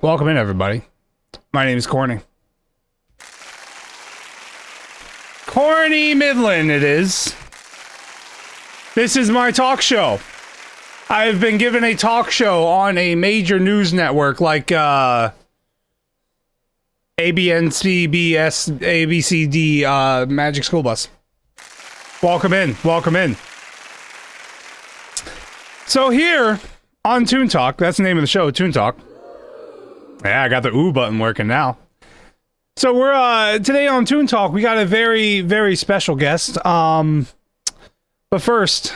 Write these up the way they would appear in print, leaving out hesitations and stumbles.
Welcome in, everybody. My name is Korny. Korny Midlon, it is. This is my talk show. I've been given a talk show on a major news network like ABN, CBS, ABCD, Magic School Bus. Welcome in. Welcome in. So here on Toon Talk, that's the name of the show, Toon Talk. Yeah, I got the ooh button working now. So we're today on Toon Talk, we got a very, very special guest. But first,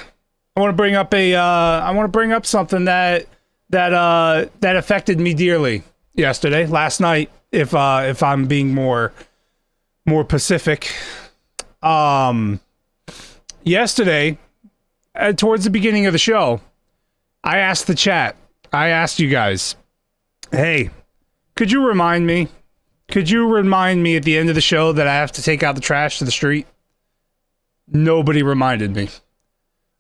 I want to bring up something that affected me dearly yesterday, last night, if I'm being more specific. Yesterday, towards the beginning of the show, I asked the chat, I asked you guys, hey, could you remind me at the end of the show that I have to take out the trash to the street? Nobody reminded me.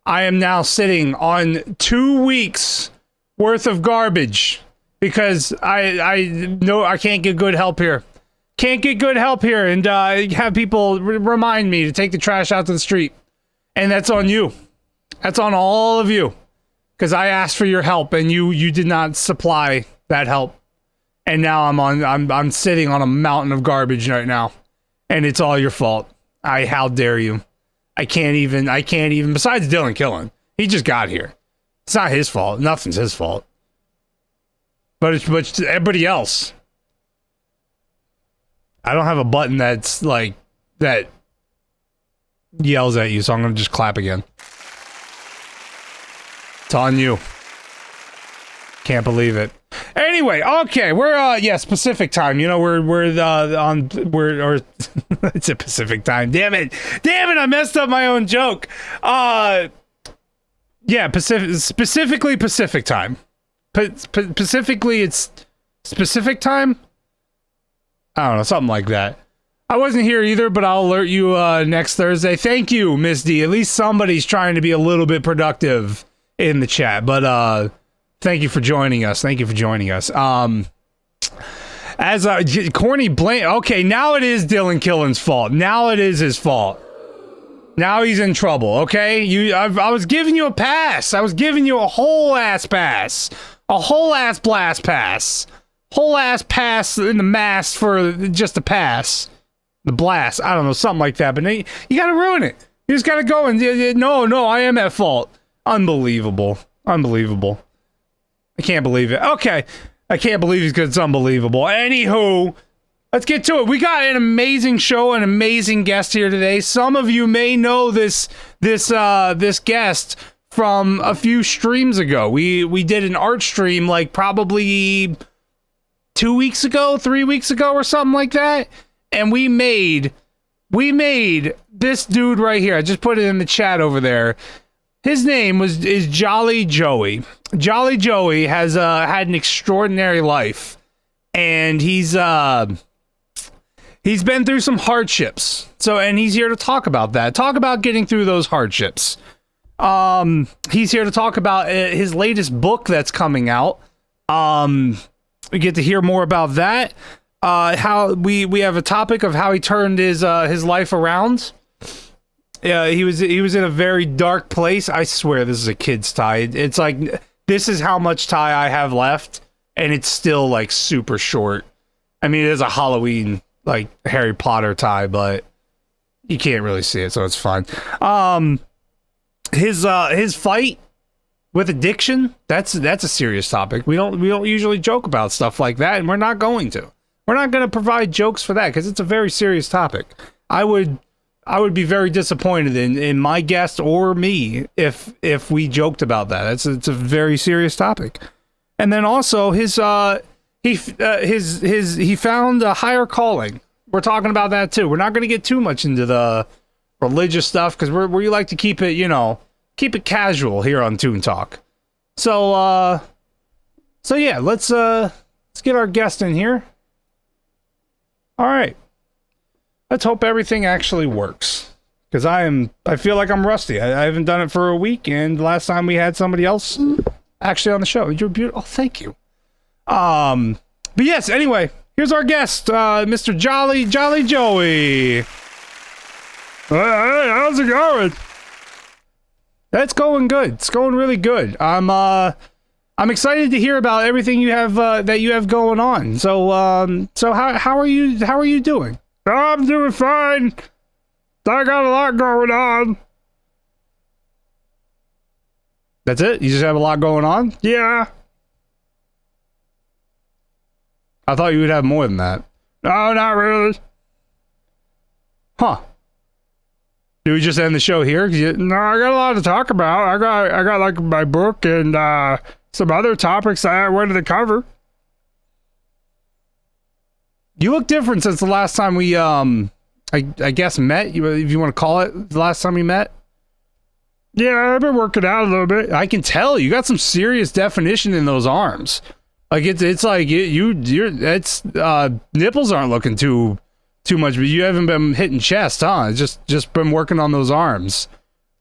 I am now sitting on 2 weeks worth of garbage because I know I can't get good help here. Can't get good help here and have people remind me to take the trash out to the street. And that's on you. That's on all of you. Because I asked for your help and you did not supply that help. And now I'm sitting on a mountain of garbage right now. And it's all your fault. How dare you? I can't even, besides Dylan Killen. He just got here. It's not his fault. Nothing's his fault. But it's everybody else. I don't have a button that's like, that yells at you, so I'm going to just clap again. It's on you. Can't believe it. Anyway, okay, we're Pacific time. You know, we're it's a Pacific time. Damn it, I messed up my own joke. Specifically Pacific time. Specifically, it's specific time. I don't know, something like that. I wasn't here either, but I'll alert you next Thursday. Thank you, Miss D. At least somebody's trying to be a little bit productive in the chat, but thank you for joining us. As Korny blame. Okay, now it is Dylan Killen's fault. Now it is his fault. Now he's in trouble. Okay, I was giving you a pass. I was giving you a whole ass pass, a whole ass blast pass, whole ass pass in the mass for just a pass, the blast. I don't know, something like that. But you gotta ruin it. You just gotta go and no, I am at fault. Unbelievable. I can't believe it. Okay. I can't believe it because it's unbelievable. Anywho, let's get to it. We got an amazing show, an amazing guest here today. Some of you may know this guest from a few streams ago. We did an art stream like probably 2 weeks ago, 3 weeks ago or something like that. And we made this dude right here. I just put it in the chat over there. His name is Jolly Joey. Jolly Joey has had an extraordinary life, and he's been through some hardships. And he's here to talk about that. Talk about getting through those hardships. He's here to talk about his latest book that's coming out. We get to hear more about that. How we have a topic of how he turned his life around. Yeah, he was in a very dark place. I swear this is a kid's tie. It's like, this is how much tie I have left, and it's still like super short. I mean, it is a Halloween like Harry Potter tie, but you can't really see it, so it's fine. His fight with addiction, that's a serious topic. We don't usually joke about stuff like that, and we're not going to. We're not going to provide jokes for that because it's a very serious topic. I would be very disappointed in my guest or me if we joked about that. It's a very serious topic. And then also he found a higher calling. We're talking about that too. We're not going to get too much into the religious stuff because we like to keep it casual here on Toon Talk. So yeah, let's get our guest in here. All right. Let's hope everything actually works. Because I feel like I'm rusty. I haven't done it for a week, and the last time we had somebody else actually on the show. You're beautiful. Oh, thank you. But yes, anyway, here's our guest, Mr. Jolly Joey. Hey, how's it going? That's going good. It's going really good. I'm excited to hear about everything you have that you have going on. So how are you doing? I'm doing fine. I got a lot going on. That's it? You just have a lot going on? Yeah. I thought you would have more than that. No, not really. Huh. Do we just end the show here? No, I got a lot to talk about. I got like my book and some other topics that I wanted to cover. You look different since the last time we I guess met, if you want to call it the last time we met. Yeah, I've been working out a little bit. I can tell you got some serious definition in those arms. Like it's like it's nipples aren't looking too much, but you haven't been hitting chest, huh? It's just been working on those arms.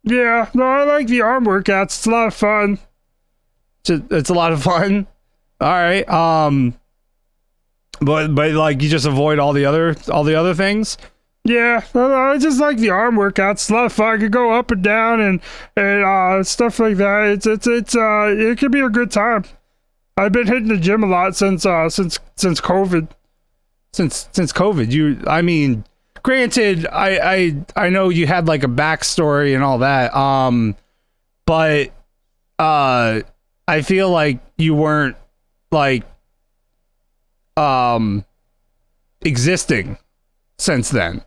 Yeah, no, I like the arm workouts. It's a lot of fun. It's a lot of fun. All right. But like you just avoid all the other things. Yeah, I just like the arm workouts. It's a lot of fun. I could go up and down and stuff like that. It could be a good time. I've been hitting the gym a lot since COVID. Since COVID, I mean, granted, I know you had like a backstory and all that. But I feel like you weren't like existing since then.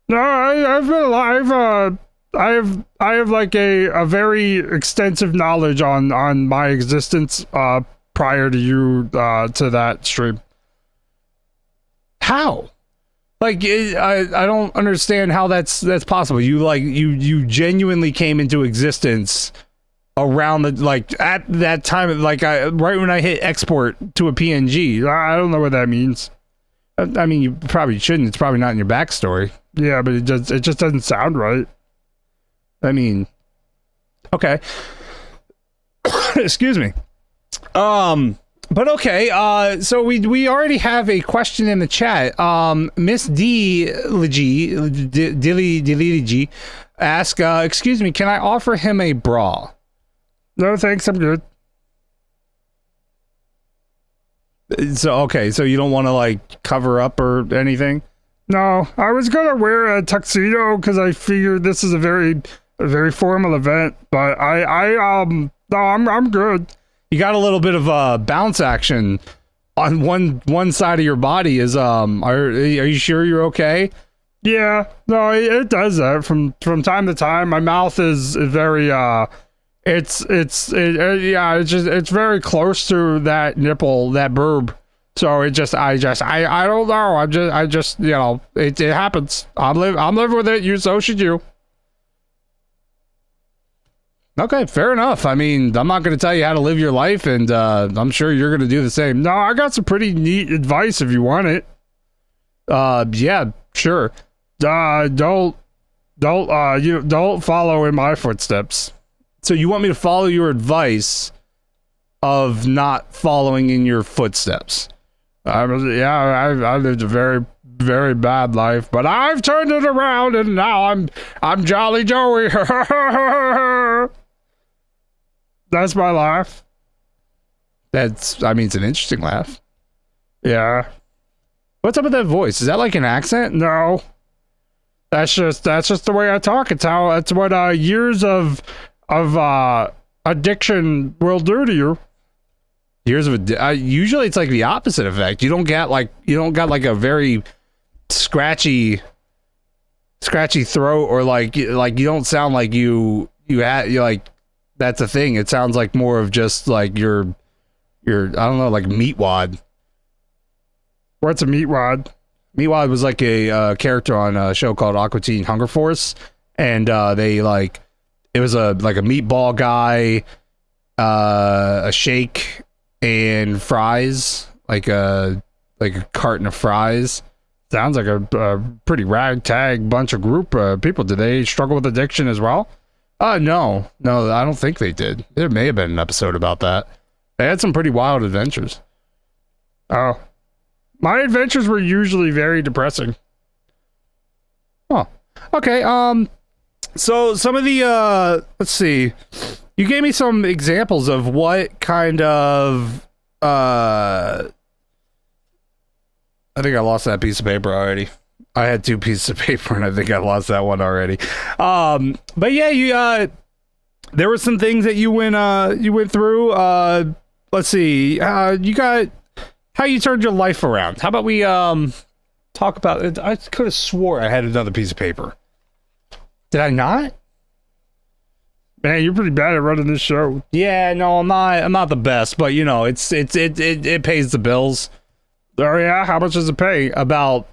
No, I've been alive. I have like a very extensive knowledge on my existence prior to you to that stream. How? Like I don't understand how that's possible. You genuinely came into existence around at that time, like right when I hit export to a PNG. I don't know what that means. I mean, you probably shouldn't. It's probably not in your backstory. Yeah, but it just doesn't sound right. I mean, okay. Excuse me. But okay. So we already have a question in the chat. Miss Dilly ask, excuse me, can I offer him a bra? No, thanks. I'm good. So okay, so you don't want to like cover up or anything? No, I was gonna wear a tuxedo because I figured this is a very formal event, but no, I'm good. You got a little bit of bounce action on one side of your body. Are you sure you're okay? Yeah, no, it does that from time to time. My mouth is very it's very close to that nipple, that boob. So I don't know. I just you know, it happens. I'm living with it. So should you. Okay, fair enough. I mean, I'm not going to tell you how to live your life, and I'm sure you're going to do the same. No, I got some pretty neat advice if you want it. Yeah, sure. Don't follow in my footsteps. So you want me to follow your advice of not following in your footsteps? I lived a very, very bad life, but I've turned it around, and now I'm Jolly Joey. That's my laugh. I mean, it's an interesting laugh. Yeah. What's up with that voice? Is that like an accent? No. That's just the way I talk. That's what years of addiction will do to you. Years of usually it's like the opposite effect. You don't got like a very scratchy throat, or like you don't sound like you like that's a thing. It sounds like more of just like you're I don't know, like meatwad. What's a meatwad? Meatwad was like a character on a show called Aqua Teen Hunger Force, and they like it was a meatball guy, a shake, and fries, like a carton of fries. Sounds like a pretty ragtag bunch of group people. Do they struggle with addiction as well? No, I don't think they did. There may have been an episode about that. They had some pretty wild adventures. Oh, My adventures were usually very depressing. Oh, okay. So some of the let's see. You gave me some examples of what kind of I think I lost that piece of paper already. I had 2 pieces of paper and I think I lost that one already. But yeah, you there were some things that you went through. Let's see. You got how you turned your life around. How about we talk about it? I could have swore I had another piece of paper. Did I not? Man, you're pretty bad at running this show. Yeah, no, I'm not the best, but you know, it pays the bills. Oh yeah, how much does it pay? About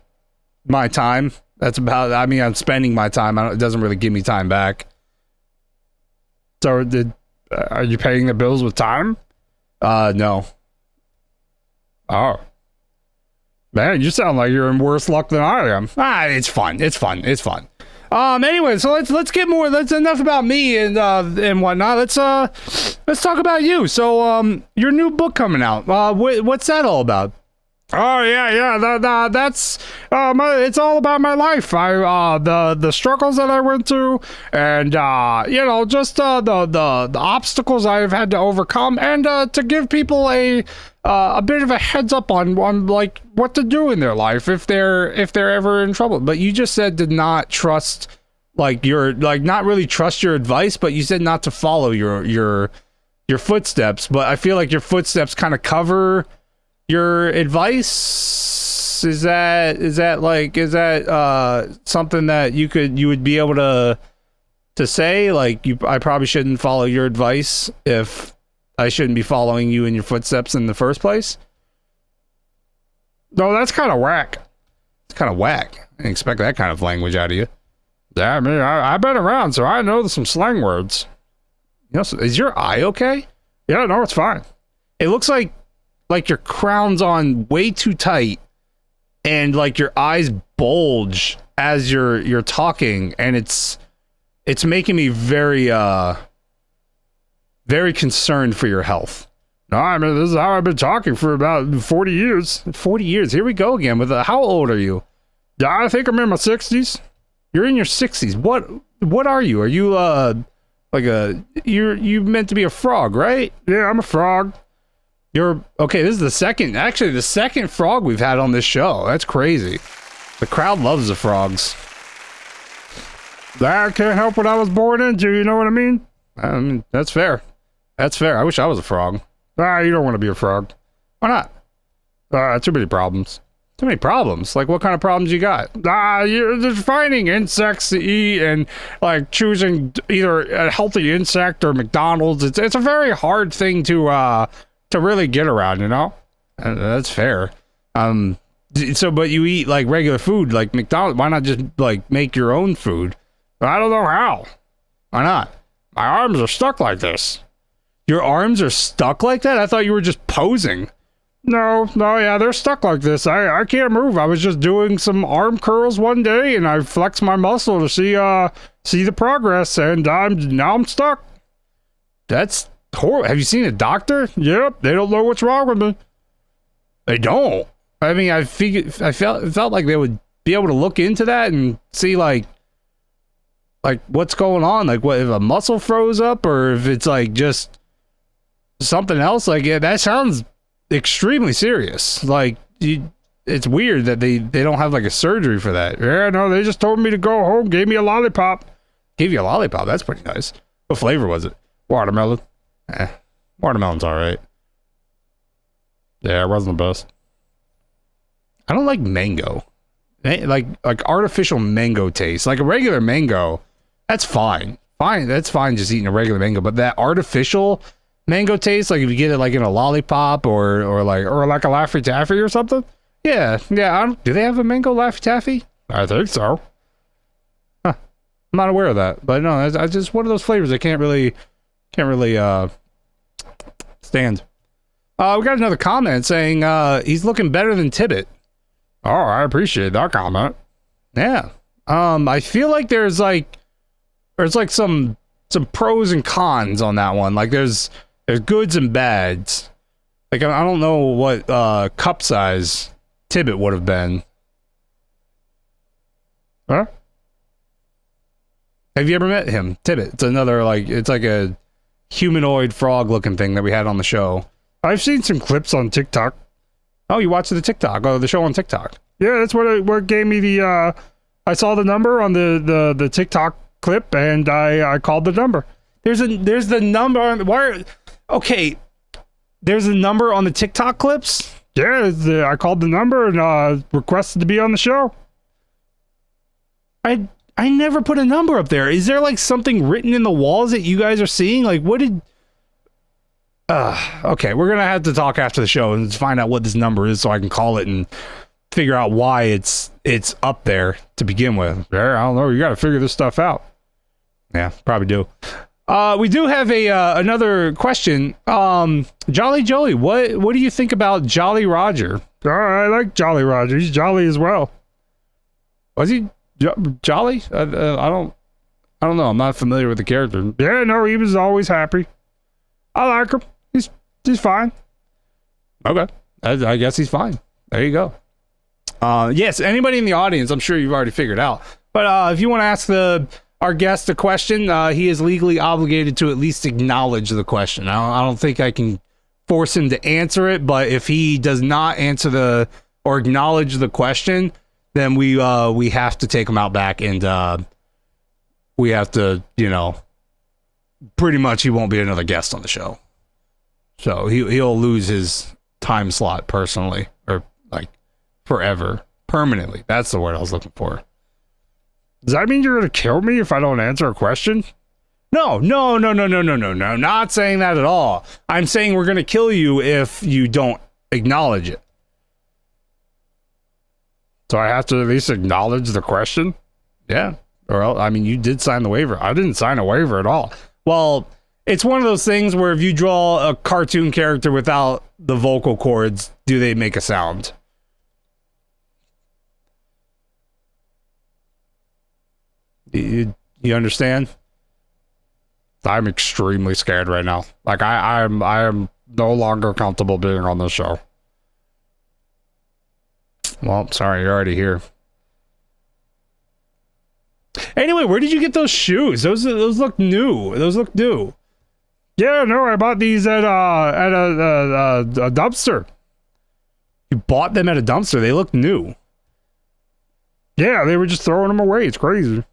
my time. That's about. I mean, I'm spending my time. It doesn't really give me time back. So, are you paying the bills with time? No. Oh, man, you sound like you're in worse luck than I am. It's fun. Anyway, so let's get more. That's enough about me and whatnot. Let's talk about you. So, your new book coming out. What's that all about? Oh yeah. That's it's all about my life. The struggles that I went through, and just the obstacles I've had to overcome, and to give people a bit of a heads up on like what to do in their life if they're ever in trouble. But you just said to not trust, not really trust your advice, but you said not to follow your footsteps. But I feel like your footsteps kind of cover your advice. Is that something that you would be able to say, like, I probably shouldn't follow your advice if I shouldn't be following you in your footsteps in the first place? No, that's kind of whack. It's kind of whack. I didn't expect that kind of language out of you. Yeah, I mean, I've been around, so I know some slang words. You know, so is your eye okay? Yeah, no, it's fine. It looks like your crown's on way too tight, and like your eyes bulge as you're talking, and it's making me very very concerned for your health. No, I mean, this is how I've been talking for about 40 years. 40 years. Here we go again with how old are you? Yeah, I think I'm in my 60s. You're in your 60s. What are you? Are you you meant to be a frog, right? Yeah, I'm a frog. You're okay. This is the second frog we've had on this show. That's crazy. The crowd loves the frogs. I can't help what I was born into, you know what I mean? That's fair. That's fair. I wish I was a frog. You don't want to be a frog. Why not? Too many problems. Too many problems? Like, what kind of problems you got? You're just finding insects to eat and, like, choosing either a healthy insect or McDonald's. It's a very hard thing to really get around, you know? That's fair. But you eat, like, regular food, like McDonald's. Why not just, like, make your own food? I don't know how. Why not? My arms are stuck like this. Your arms are stuck like that? I thought you were just posing. No, yeah, they're stuck like this. I can't move. I was just doing some arm curls one day, and I flexed my muscle to see the progress, and now I'm stuck. That's horrible. Have you seen a doctor? Yep, they don't know what's wrong with me. They don't. I mean, I felt like they would be able to look into that and see like what's going on. Like, what if a muscle froze up, or if it's like just something else? Like, yeah, that sounds extremely serious. Like, it's weird that they don't have like a surgery for that. Yeah, no, they just told me to go home, gave me a lollipop. Gave you a lollipop? That's pretty nice. What flavor was it? Watermelon. Watermelon's all right. Yeah, it wasn't the best. I don't like mango. Like artificial mango taste. Like a regular mango, that's fine. That's fine just eating a regular mango, but that artificial mango taste, like if you get it like in a lollipop or like a Laffy Taffy or something. Yeah. Do they have a mango Laffy Taffy? I think so. Huh. I'm not aware of that, but no, it's just one of those flavors I can't really stand. We got another comment saying he's looking better than Tibbet. Oh, I appreciate that comment. Yeah. I feel like there's some pros and cons on that one. Like there's goods and bads. Like I don't know what cup size Tibbet would have been. Huh? Have you ever met him? Tibbet. It's another, like, it's like a humanoid frog looking thing that we had on the show. I've seen some clips on TikTok. Oh, you watched the TikTok? Oh, the show on TikTok. Yeah, that's what gave me the, I saw the number on the TikTok clip, and I called the number. There's the number on, okay, there's a number on the TikTok clips? Yeah, I called the number and requested to be on the show. I never put a number up there. Is there like something written in the walls that you guys are seeing? Like, what did... okay, we're gonna have to talk after the show and find out what this number is so I can call it and figure out why it's up there to begin with. Yeah, I don't know. You got to figure this stuff out. Yeah, probably do. We do have another question. Jolly Joey, what do you think about Jolly Roger? I like Jolly Roger. He's jolly as well. Was he jolly? I don't know. I'm not familiar with the character. Yeah, no, he was always happy. I like him. He's fine. Okay, I guess he's fine. There you go. Yes, anybody in the audience, I'm sure you've already figured out. But if you want to ask our guest a question, he is legally obligated to at least acknowledge the question. I don't think I can force him to answer it, but if he does not answer or acknowledge the question, then we have to take him out back and we have to, pretty much he won't be another guest on the show. So he'll lose his time slot personally, or like forever, permanently. That's the word I was looking for. Does that mean you're going to kill me if I don't answer a question? No, not saying that at all. I'm saying we're going to kill you if you don't acknowledge it. So I have to at least acknowledge the question? Yeah. Or else, I mean, you did sign the waiver. I didn't sign a waiver at all. Well, it's one of those things where if you draw a cartoon character without the vocal cords, do they make a sound? You understand? I'm extremely scared right now. Like I am no longer comfortable being on this show. Well, sorry, you're already here. Anyway, where did you get those shoes? Those look new. Those look new. Yeah, no, I bought these at a dumpster. You bought them at a dumpster. They look new. Yeah, they were just throwing them away. It's crazy.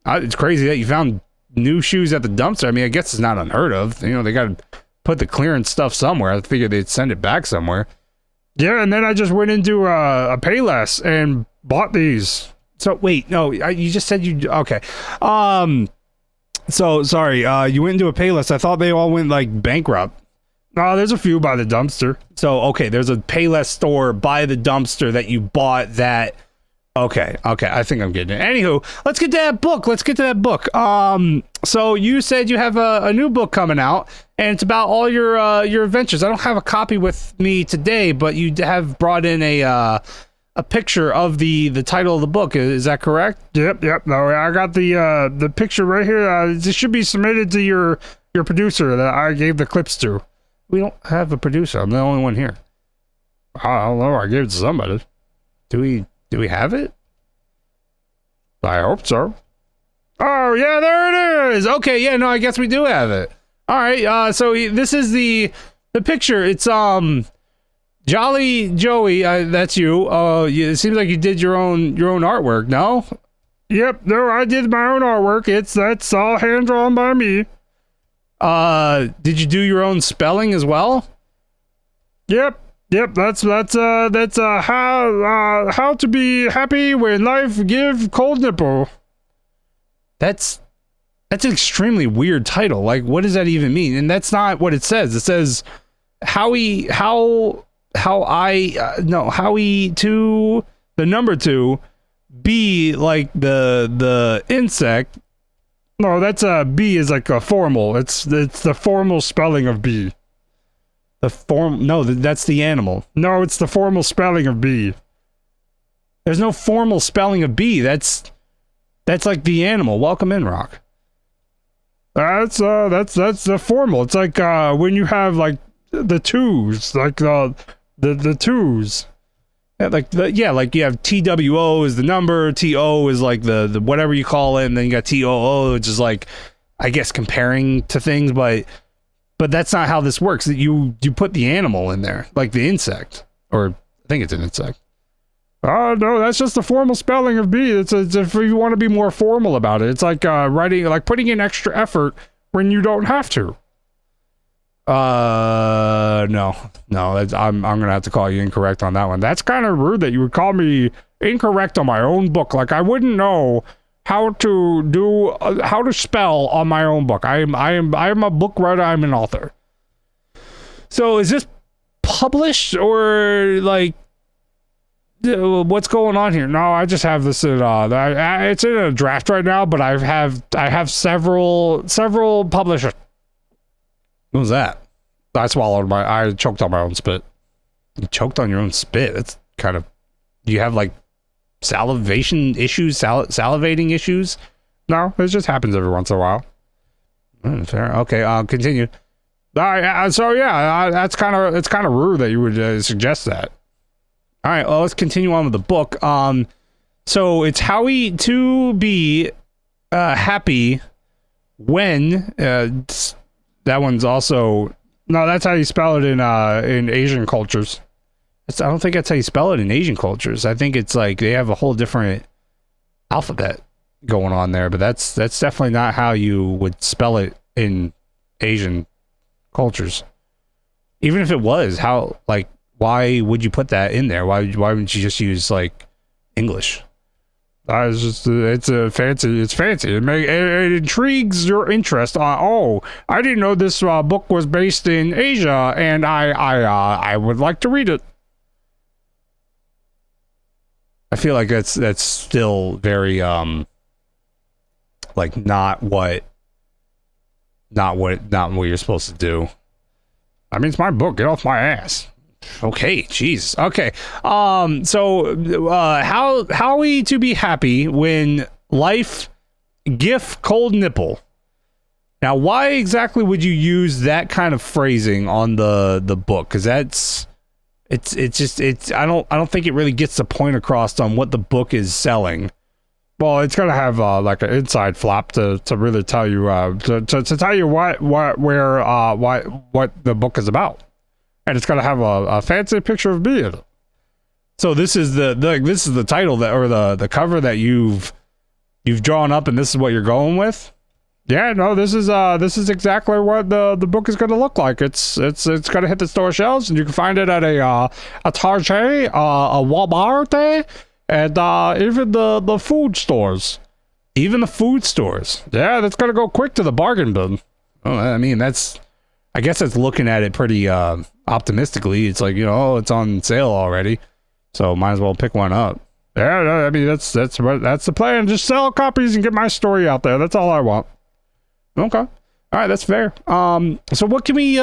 It's crazy that you found new shoes at the dumpster. I mean, I guess it's not unheard of. They got to put the clearance stuff somewhere. I figured they'd send it back somewhere. Yeah, and then I just went into a Payless and bought these. So wait, no, you just said you okay. So sorry, you went into a Payless. I thought they all went like bankrupt. No, there's a few by the dumpster. So okay, there's a Payless store by the dumpster that you bought that. Okay, I think I'm getting it. Anywho, let's get to that book. So you said you have a new book coming out, and it's about all your adventures. I don't have a copy with me today, but you have brought in a picture of the title of the book. Is that correct? Yep. No, I got the picture right here. It should be submitted to your producer that I gave the clips to. We don't have a producer. I'm the only one here. I don't know. I gave it to somebody. Do we have it? I hope so. Oh, yeah, there it is. Okay, yeah, no, I guess we do have it. All right, so this is the picture. It's Jolly Joey, that's you. It seems like you did your own artwork, no? Yep, no, I did my own artwork. That's all hand drawn by me. Did you do your own spelling as well? Yep, that's how to be happy when life give cold nipple. That's an extremely weird title. Like, what does that even mean? And that's not what it says. It says Howie to the number 2 B, like the insect. No, that's B is like a formal. It's the formal spelling of B. No, that's the animal. No, it's the formal spelling of B. There's no formal spelling of B. That's like the animal. Welcome in, Rock. That's the formal. It's like when you have like the twos, like the twos. Like you have TWO is the number, TO is like the whatever you call it, and then you got TOO, which is like, I guess, comparing to things, but that's not how this works. That you put the animal in there, like the insect, or I think it's an insect. Oh no, that's just the formal spelling of B. It's if you want to be more formal about it. It's like writing, like putting in extra effort when you don't have to. No, I'm gonna have to call you incorrect on that one. That's kind of rude that you would call me incorrect on my own book. Like I wouldn't know how to spell on my own book. I am a book writer. I'm an author. So is this published or like what's going on here? No, I just have this in it's in a draft right now, but I have several publishers. What was that? I choked on my own spit. You choked on your own spit? That's kind of, do you have like salivation issues, salivating issues? No, it just happens every once in a while. Fair. Okay, continue. So yeah, it's kind of rude that you would suggest that. All right, well, let's continue on with the book. So it's Howie to be happy when that one's also, no, that's how you spell it in Asian cultures. I don't think that's how you spell it in Asian cultures. I think it's like they have a whole different alphabet going on there, but that's definitely not how you would spell it in Asian cultures. Even if it was, how, like, why would you put that in there? Why wouldn't you just use like English? It's fancy. It intrigues your interest. I didn't know this book was based in Asia, and I would like to read it. I feel like that's still very like not what you're supposed to do. I mean, it's my book. Get off my ass. Okay, jeez. Okay. So how we to be happy when life gif cold nipple. Now, why exactly would you use that kind of phrasing on the book? Because I don't think it really gets the point across on what the book is selling. Well, it's gonna have like an inside flap to really tell you to tell you what the book is about. And it's gonna have a fancy picture of me in it. So this is the title that, or the cover that you've drawn up, and this is what you're going with. Yeah, no, this is exactly what the book is gonna look like. It's gonna hit the store shelves, and you can find it at a Target, a Walmart, and even the food stores. Even the food stores. Yeah, that's gonna go quick to the bargain bin. Oh, I mean, I guess that's looking at it pretty optimistically. It's like, it's on sale already, so might as well pick one up. Yeah, no, I mean that's the plan. Just sell copies and get my story out there. That's all I want. Okay, all right, that's fair. So what can we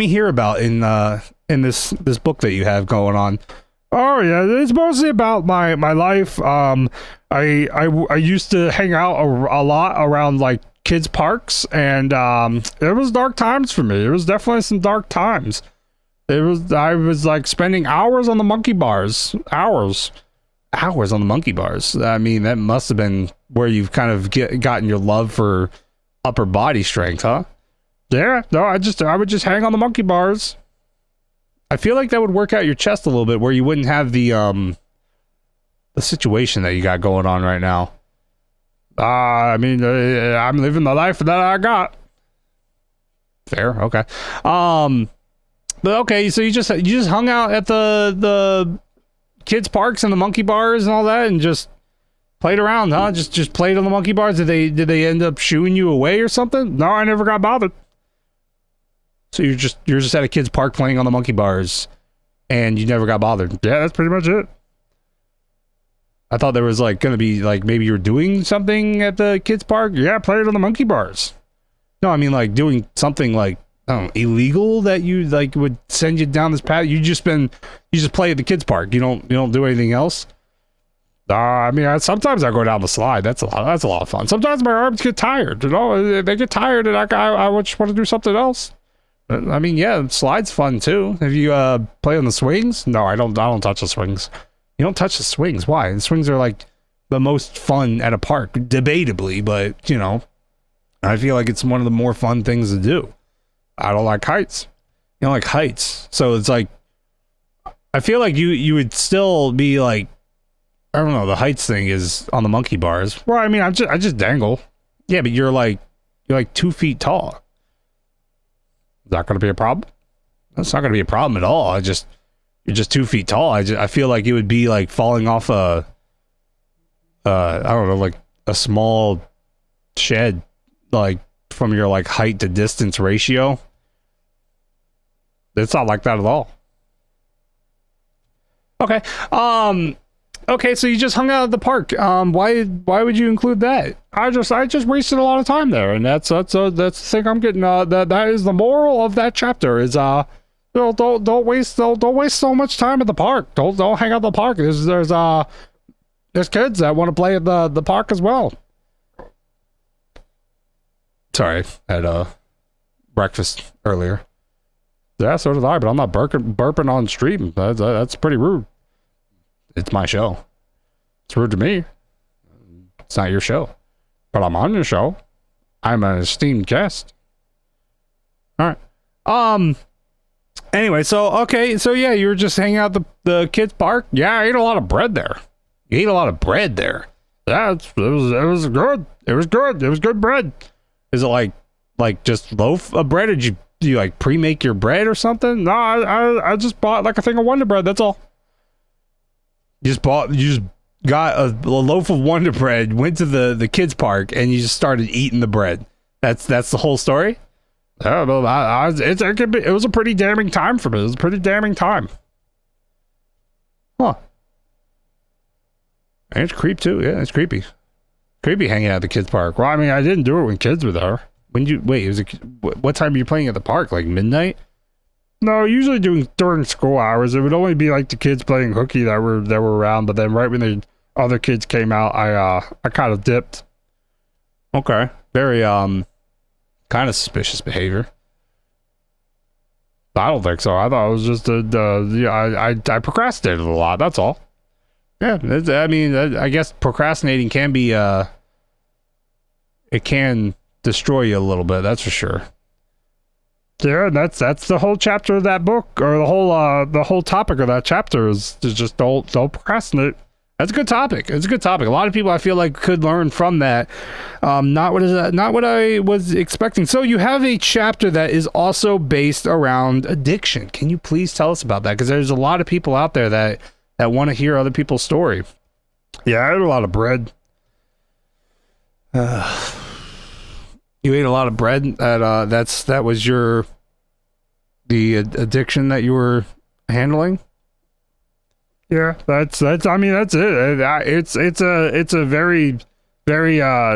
hear about in this book that you have going on? Oh yeah, it's mostly about my life. I used to hang out a lot around like kids parks, and it was dark times for me. It was definitely some dark times. I was like spending hours on the monkey bars. Hours on the monkey bars. I mean, that must have been where you've kind of gotten your love for upper body strength, huh? Yeah, no, I would just hang on the monkey bars. I feel like that would work out your chest a little bit, where you wouldn't have the situation that you got going on right now. I mean, I'm living the life that I got. Fair, okay. But okay, so you just hung out at the kids parks and the monkey bars and all that, and just played around, huh? Just played on the monkey bars. Did they end up shooing you away or something? No, I never got bothered. So you're just at a kid's park playing on the monkey bars, and you never got bothered. Yeah, that's pretty much it. I thought there was like gonna be like maybe you're doing something at the kids park. Yeah, playing on the monkey bars. No, I mean like doing something like, I don't know, illegal that you like would send you down this path. You just play at the kids park. You don't do anything else. I mean, sometimes I go down the slide. That's a lot of fun. Sometimes my arms get tired. They get tired, and I just want to do something else. I mean, yeah, slide's fun too. Have you play on the swings? No, I don't touch the swings. You don't touch the swings. Why? The swings are like the most fun at a park, debatably, but you know, I feel like it's one of the more fun things to do. I don't like heights. You don't like heights, so it's like I feel like you would still be like, I don't know. The heights thing is on the monkey bars. Well, I mean, I just dangle. Yeah, but you're like 2 feet tall. Is that going to be a problem? That's not going to be a problem at all. You're just 2 feet tall. I feel like it would be like falling off I don't know, like a small shed, like from your like height to distance ratio. It's not like that at all. Okay. Okay, so you just hung out at the park. Why would you include that? I just wasted a lot of time there, and that's the thing I'm getting. That is the moral of that chapter is don't waste so much time at the park. Don't hang out at the park. There's kids that want to play at the park as well. Sorry, I had breakfast earlier. Yeah, so did I, but I'm not burping on stream. That's pretty rude. It's my show. It's rude to me. It's not your show. But I'm on your show. I'm an esteemed guest. All right. Anyway, so yeah, you were just hanging out the kids' park. Yeah, I ate a lot of bread there. You ate a lot of bread there. Yeah, it was good. It was good. It was good bread. Is it like just loaf of bread? Or do you like pre-make your bread or something? No, I just bought like a thing of Wonder Bread. That's all. You just got a loaf of Wonder Bread, went to the kids park, and you just started eating the bread. That's the whole story. Yeah, it was a pretty damning time for me. It was a pretty damning time. Huh. And it's creep too. Yeah, it's creepy. Creepy hanging out at the kids park. Well, I mean, I didn't do it when kids were there. What time are you playing at the park? Like midnight? No, usually during school hours. It would only be like the kids playing hooky that were around. But then right when the other kids came out, I kind of dipped. Okay, very kind of suspicious behavior. I don't think so. I thought it was just I procrastinated a lot. That's all. Yeah, I mean, I guess procrastinating can be it can destroy you a little bit. That's for sure. Yeah, that's the whole chapter of that book, or the whole topic of that chapter is just don't procrastinate. That's a good topic. It's a good topic. A lot of people I feel like could learn from that. Not what I was expecting. So you have a chapter that is also based around addiction. Can you please tell us about that? Because there's a lot of people out there that want to hear other people's story. Yeah, I ate a lot of bread. You ate a lot of bread. That was the addiction that you were handling. Yeah, that's I mean, that's it. It's a very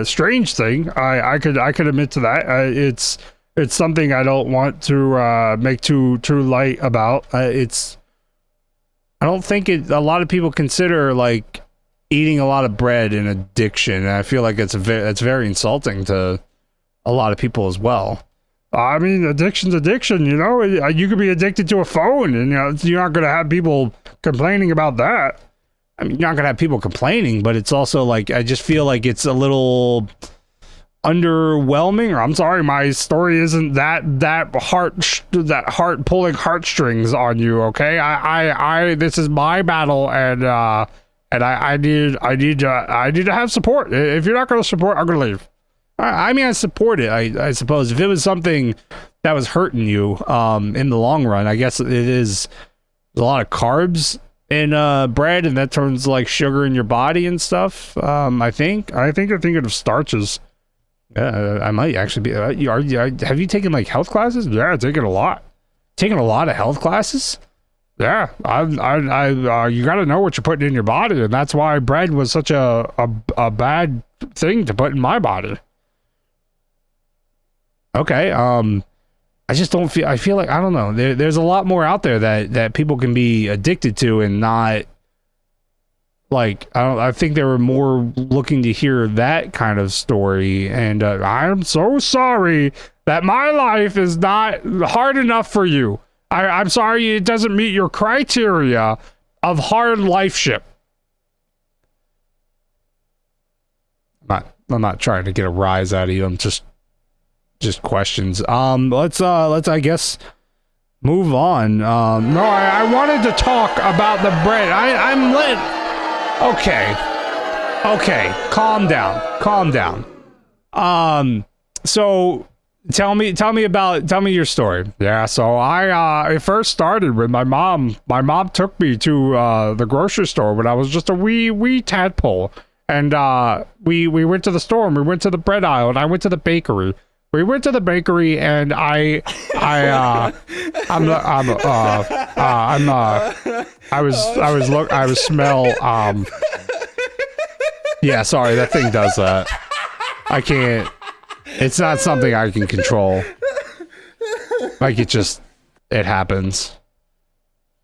strange thing. I could admit to that. It's something I don't want to make too light about. I don't think a lot of people consider like eating a lot of bread an addiction, and I feel like it's very insulting to a lot of people as well. I mean, addiction's addiction, you know. You could be addicted to a phone, and you know, you're not going to have people complaining about that. I mean, you're not going to have people complaining, but it's also like, I just feel like it's a little underwhelming. Or I'm sorry, my story isn't that heart pulling heartstrings on you. Okay, I this is my battle, and I need to have support. If you're not going to support, I'm going to leave. I mean, I support it. I suppose if it was something that was hurting you in the long run, I guess it is a lot of carbs in bread, and that turns like sugar in your body and stuff. I think you're thinking of starches. I might actually be. Have you taken like health classes? Yeah, taking a lot. Taking a lot of health classes. Yeah, you got to know what you're putting in your body, and that's why bread was such a bad thing to put in my body. Okay, I just don't feel. I feel like, I don't know. There's a lot more out there that people can be addicted to and not Like, I think they were more looking to hear that kind of story. And I'm so sorry that my life is not hard enough for you. I'm sorry it doesn't meet your criteria of hard lifeship. I'm not trying to get a rise out of you. I'm just questions. Let's I guess move on. No, I wanted to talk about the bread. I'm lit. Okay, calm down. So tell me your story. Yeah, so it first started with my mom. My mom took me to the grocery store when I was just a wee tadpole. And we went to the store and we went to the bread aisle and I went to the bakery. We went to the bakery and I smell. Yeah, sorry, that thing does that. I can't. It's not something I can control. Like it happens.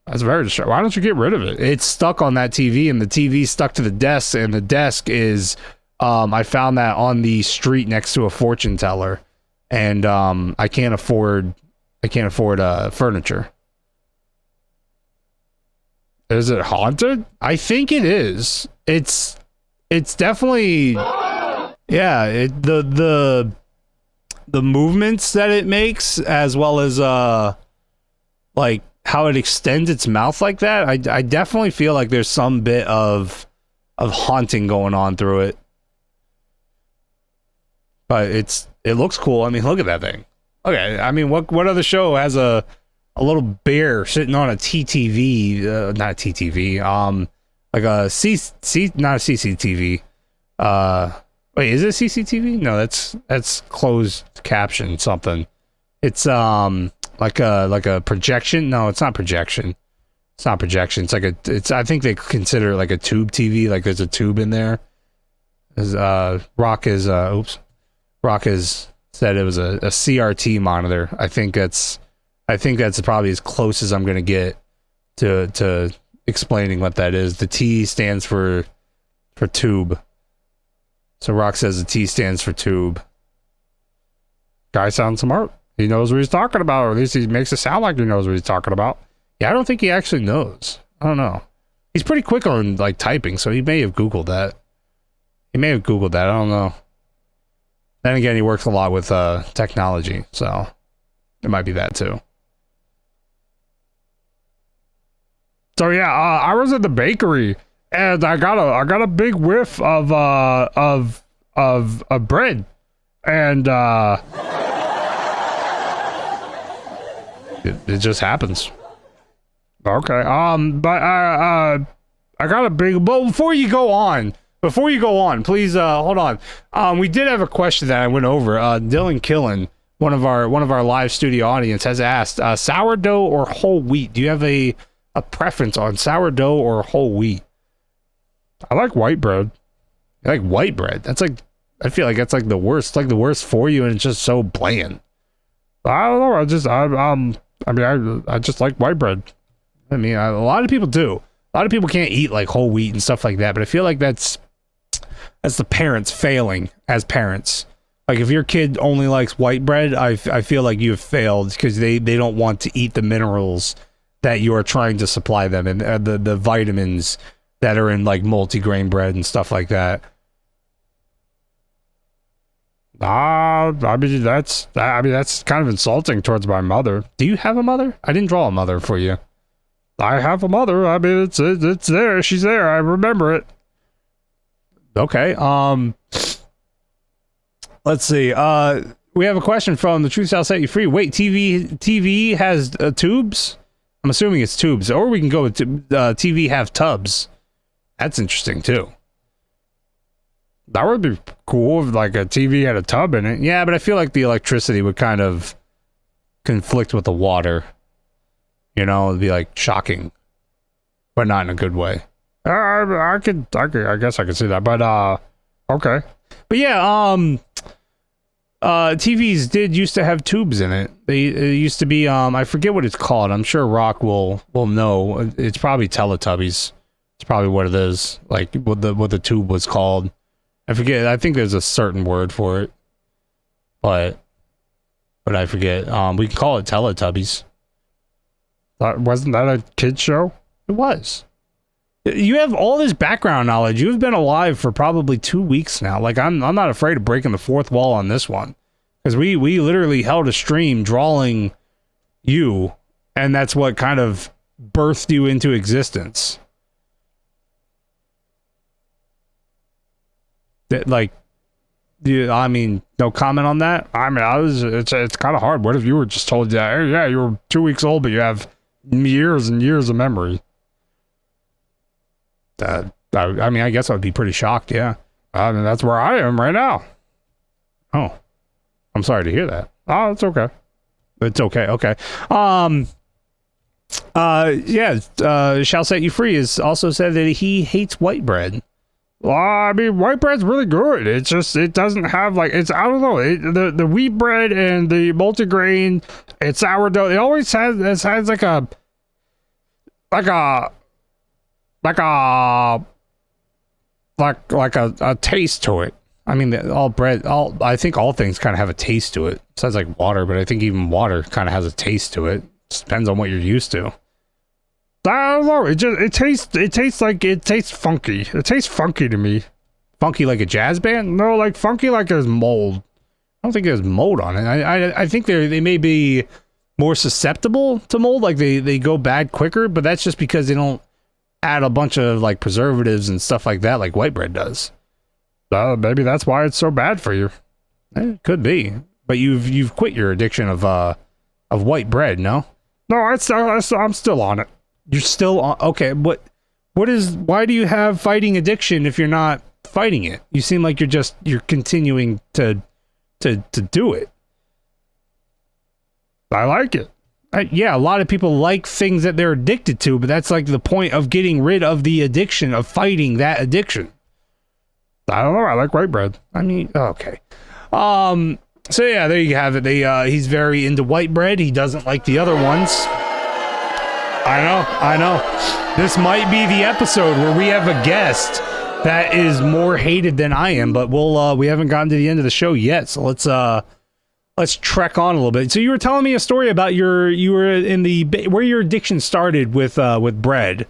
That's very distracting. Why don't you get rid of it? It's stuck on that TV, and the TV's stuck to the desk, and the desk is, I found that on the street next to a fortune teller, and I can't afford furniture. Is it haunted? I think it is. It's definitely, yeah. The movements that it makes, as well as like how it extends its mouth like that, I definitely feel like there's some bit of haunting going on through it. But it looks cool. I mean, look at that thing. Okay, I mean, what other show has a little bear sitting on a TTV? Not a TTV. Like a not a CCTV. Wait, is it CCTV? No, that's closed caption something. It's like a projection. No, it's not projection. It's not projection. It's like I think they consider it like a tube TV. Like there's a tube in there. Rock has said it was a CRT monitor. I think that's probably as close as I'm gonna get to explaining what that is. The T stands for tube. So Rock says the T stands for tube. Guy sounds smart. He knows what he's talking about, or at least he makes it sound like he knows what he's talking about. Yeah, I don't think he actually knows. I don't know. He's pretty quick on like typing, so he may have Googled that. I don't know. Then again, he works a lot with technology, so it might be that too. So yeah, I was at the bakery and I got a big whiff of bread, and it just happens. Okay. But I got a big. But before you go on, please hold on. We did have a question that I went over. Dylan Killen, one of our live studio audience, has asked, sourdough or whole wheat? Do you have a preference on sourdough or whole wheat? I like white bread. I like white bread. That's like, I feel like that's like the worst. It's like the worst for you, and it's just so bland. I don't know. I just like white bread. I mean, a lot of people do. A lot of people can't eat like whole wheat and stuff like that, but I feel like that's the parents failing as parents. Like if your kid only likes white bread, I feel like you have failed because they don't want to eat the minerals that you are trying to supply them, and the vitamins that are in like multigrain bread and stuff like that. I mean that's kind of insulting towards my mother. Do you have a mother? I didn't draw a mother for you. I have a mother. I mean it's there. She's there. I remember it. Okay. Let's see. We have a question from The Truth Shall Set You Free. Wait, TV has tubes? I'm assuming it's tubes, or we can go with TV have tubs. That's interesting too. That would be cool if like a TV had a tub in it. Yeah, but I feel like the electricity would kind of conflict with the water. You know, it'd be like shocking, but not in a good way. I guess I could see that, but okay. But yeah, TVs did used to have tubes in it. It used to be I forget what it's called. I'm sure Rock will know. It's probably Teletubbies. It's probably what it is. Like what the tube was called. I forget. I think there's a certain word for it, but I forget. We can call it Teletubbies. Wasn't that a kid show? It was. You have all this background knowledge. You've been alive for probably 2 weeks now. Like I'm not afraid of breaking the fourth wall on this one, because we literally held a stream drawing you, and that's what kind of birthed you into existence. That, like, I mean, no comment on that. I mean, it's kind of hard. What if you were just told that, hey, yeah, you were 2 weeks old, but you have years and years of memory? I mean, I guess I'd be pretty shocked. Yeah, I mean, that's where I am right now. Oh, I'm sorry to hear that. Oh, it's okay. It's okay. Okay. Yeah. Shall Set You Free has also said that he hates white bread. Well, I mean, white bread's really good. It's just, it doesn't have like, it's, I don't know, the wheat bread and the multigrain, it's sourdough. It always has like a taste to it. I mean, I think all things kind of have a taste to it. Sounds like water, but I think even water kind of has a taste to it. Just depends on what you're used to. I don't know. It tastes funky. It tastes funky to me. Funky like a jazz band? No, like funky like there's mold. I don't think there's mold on it. I think they may be more susceptible to mold. Like they go bad quicker, but that's just because they don't add a bunch of like preservatives and stuff like that, like white bread does. Maybe that's why it's so bad for you. It could be, but you've quit your addiction of white bread, no? No, I'm still on it. You're still on. Okay, why do you have fighting addiction if you're not fighting it? You seem like you're continuing to do it. I like it. Yeah, a lot of people like things that they're addicted to, but that's like the point of getting rid of the addiction, of fighting that addiction. I don't know. I like white bread. I mean, okay. So yeah, there you have it. He's very into white bread. He doesn't like the other ones. I know. This might be the episode where we have a guest that is more hated than I am, but we haven't gotten to the end of the show yet. So let's trek on a little bit. So you were telling me a story about you were in where your addiction started with bread.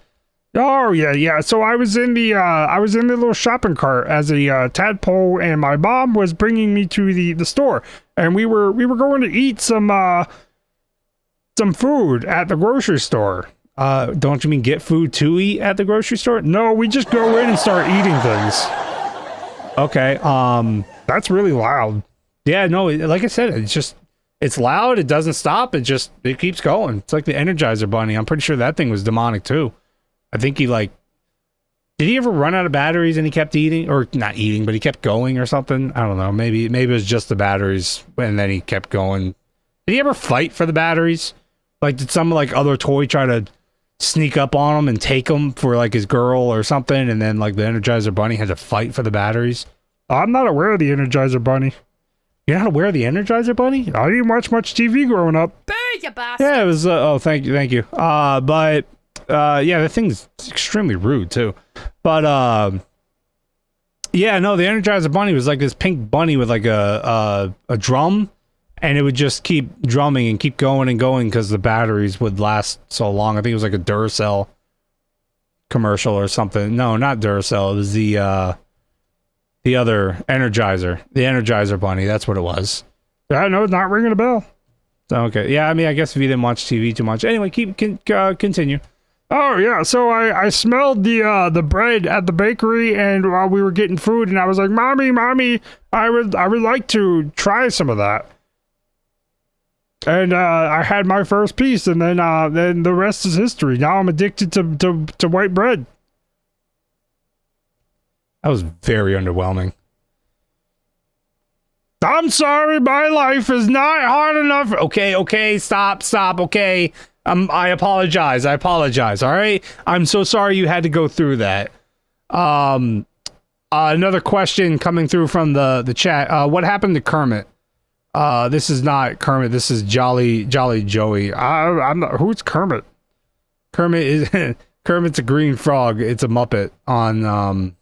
Oh yeah. So I was in the little shopping cart as a tadpole, and my mom was bringing me to the store, and we were going to eat some food at the grocery store. Don't you mean get food to eat at the grocery store? No, we just go in and start eating things. Okay. That's really loud. Yeah, no, like I said, it's loud. It doesn't stop. It keeps going. It's like the Energizer Bunny. I'm pretty sure that thing was demonic too. I think did he ever run out of batteries and he kept eating, or not eating, but he kept going or something? I don't know. Maybe it was just the batteries and then he kept going. Did he ever fight for the batteries? Like, did some like other toy try to sneak up on him and take them for like his girl or something, and then like the Energizer Bunny had to fight for the batteries? I'm not aware of the Energizer Bunny. You're not aware of the Energizer Bunny? I didn't watch much TV growing up. Yeah, it was. Oh, thank you. But yeah, the thing's extremely rude too. But yeah, no, the Energizer Bunny was like this pink bunny with like a drum, and it would just keep drumming and keep going and going because the batteries would last so long. I think it was like a Duracell commercial or something. No, not Duracell. It was the other Energizer, the Energizer Bunny. That's what it was. Yeah, no, it's not ringing a bell. Okay. Yeah, I mean, I guess if you didn't watch TV too much. Anyway, continue. Oh yeah, so I smelled the bread at the bakery, and while we were getting food, and I was like, mommy, I would like to try some of that. And I had my first piece, and then the rest is history. Now I'm addicted to white bread. That was very underwhelming. I'm sorry, my life is not hard enough. Okay, stop, okay. I apologize, all right? I'm so sorry you had to go through that. Another question coming through from the chat. What happened to Kermit? This is not Kermit, this is Jolly Joey. I'm not, who's Kermit? Kermit Kermit's a green frog. It's a Muppet on the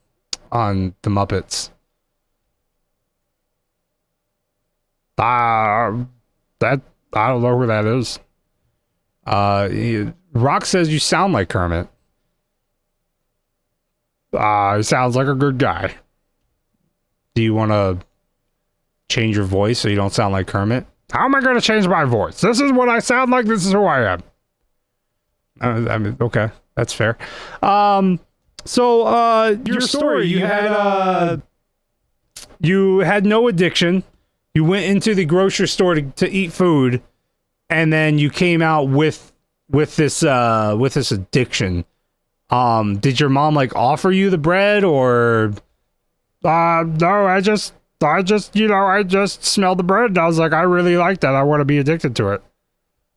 Muppets. That I don't know who that is. Rock says you sound like Kermit. He sounds like a good guy. Do you want to change your voice so you don't sound like Kermit? How am I going to change my voice? This is what I sound like. This is who I am. I mean, okay, that's fair. So your story, you had no addiction. You went into the grocery store to eat food, and then you came out with this addiction. Did your mom like offer you the bread, or no, I just smelled the bread and I was like, I really like that. I want to be addicted to it.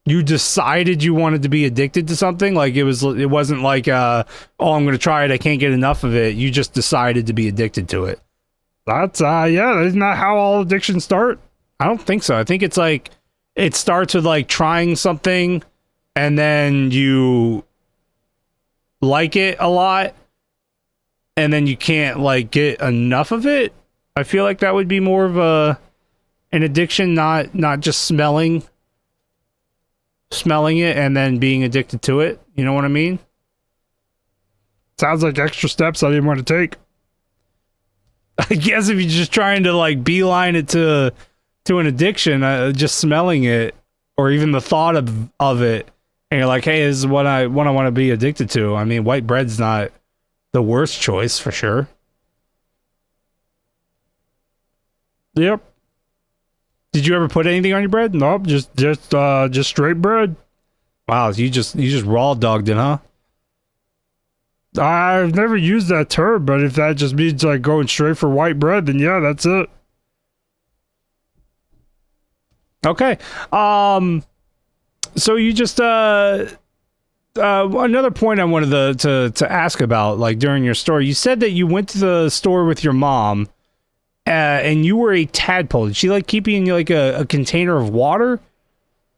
You decided you wanted to be addicted to something? Like it wasn't like oh, I'm going to try it, I can't get enough of it. You just decided to be addicted to it. That's yeah, isn't that how all addictions start? I don't think so. I think it's like it starts with like trying something and then you like it a lot and then you can't like get enough of it. I feel like that would be more of an addiction, not just smelling it and then being addicted to it. You know what I mean? Sounds like extra steps I didn't want to take. I guess if you're just trying to like beeline it to an addiction, just smelling it or even the thought of it, and you're like, hey, this is what I want to be addicted to. I mean, white bread's not the worst choice for sure. Yep. Did you ever put anything on your bread? Nope, just straight bread. Wow, you just raw dogged it, huh? I've never used that term, but if that just means like going straight for white bread, then yeah, that's it. Okay. So you just another point I wanted to ask about, like during your story, you said that you went to the store with your mom, and you were a tadpole. Did she like keeping like a container of water?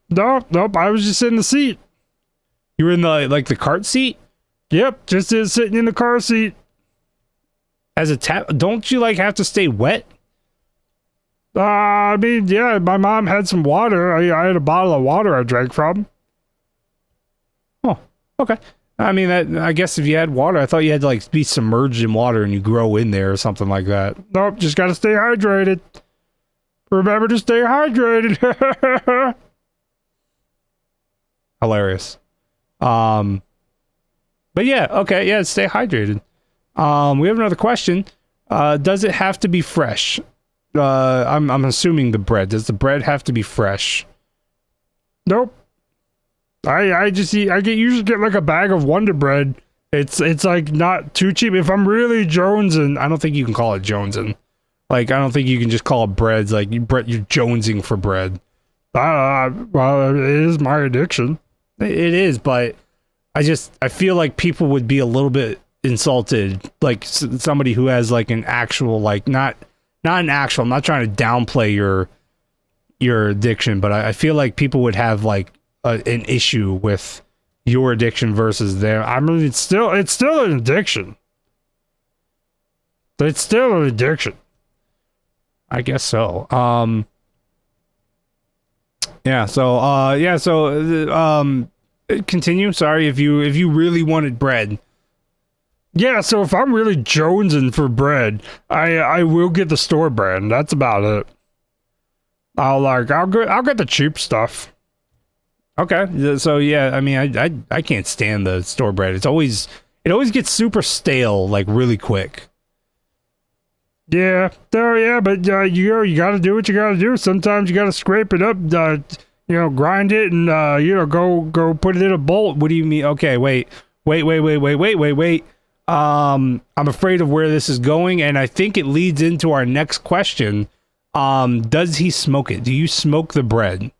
Nope. I was just in the seat. You were in the cart seat? Yep, just sitting in the car seat. As a don't you like have to stay wet? I mean, yeah, my mom had some water. I had a bottle of water I drank from. Oh, okay. I mean, I guess if you had water, I thought you had to like be submerged in water and you grow in there or something like that. Nope, just gotta stay hydrated. Remember to stay hydrated. Hilarious. But yeah, okay, yeah, stay hydrated. We have another question. Does it have to be fresh? I'm assuming the bread. Does the bread have to be fresh? Nope. I usually get like a bag of Wonder Bread. It's like not too cheap. If I'm really jonesing, I don't think you can call it jonesing. Like I don't think you can just call it breads. Like you're jonesing for bread. Well, it is my addiction. It is, but I feel like people would be a little bit insulted, like somebody who has like an actual, like not an actual. I'm not trying to downplay your addiction, but I feel like people would have like an issue with your addiction versus their. I mean, it's still an addiction. It's still an addiction. I guess so. Yeah. So continue. Sorry, if you really wanted bread. Yeah, so if I'm really jonesing for bread, I will get the store brand. That's about it. I'll get the cheap stuff. Okay, so yeah, I mean, I can't stand the store bread. It always gets super stale, like really quick. Yeah, but you got to do what you got to do. Sometimes you got to scrape it up, grind it, and go put it in a bolt. What do you mean? Okay, wait. I'm afraid of where this is going, and I think it leads into our next question. Does he smoke it? Do you smoke the bread?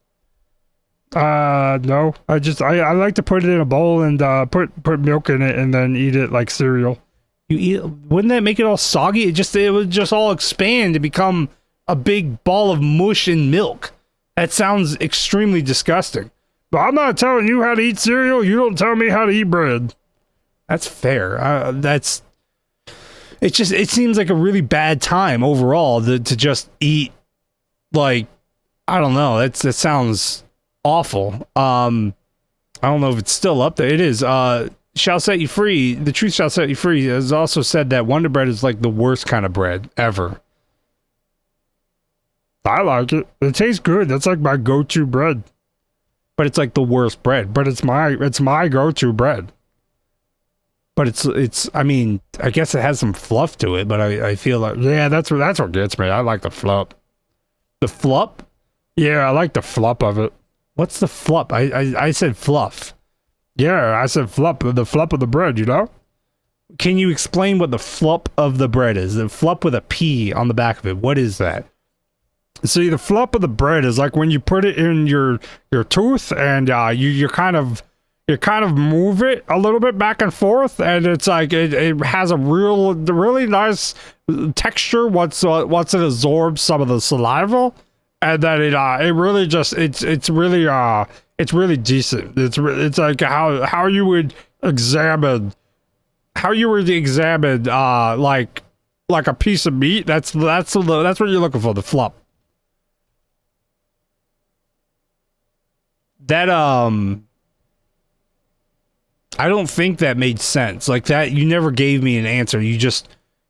No. I like to put it in a bowl and put milk in it and then eat it like cereal. You eat? Wouldn't that make it all soggy? It would just all expand to become a big ball of mush and milk. That sounds extremely disgusting. But I'm not telling you how to eat cereal. You don't tell me how to eat bread. That's fair. It seems like a really bad time overall to just eat, like, I don't know. That sounds awful. I don't know if it's still up there. It is. Shall set you free. The truth shall set you free has also said that Wonder Bread is like the worst kind of bread ever. I like it. It tastes good. That's like my go-to bread. But it's like the worst bread. But it's my go-to bread. But it's I mean, I guess it has some fluff to it, but I feel like, yeah, that's what gets me. I like the flup. The flup? Yeah, I like the flup of it. What's the flup? I said fluff. Yeah, I said flup, the flup of the bread, you know? Can you explain what the flup of the bread is? The flup with a P on the back of it. What is that? See, the flup of the bread is like when you put it in your tooth and you kind of move it a little bit back and forth, and it's like it has a really nice texture once it absorbs some of the saliva, and then it really just it's really decent. It's like how you would examine like a piece of meat. That's what you're looking for, the flup. That I don't think that made sense. Like that, you never gave me an answer. You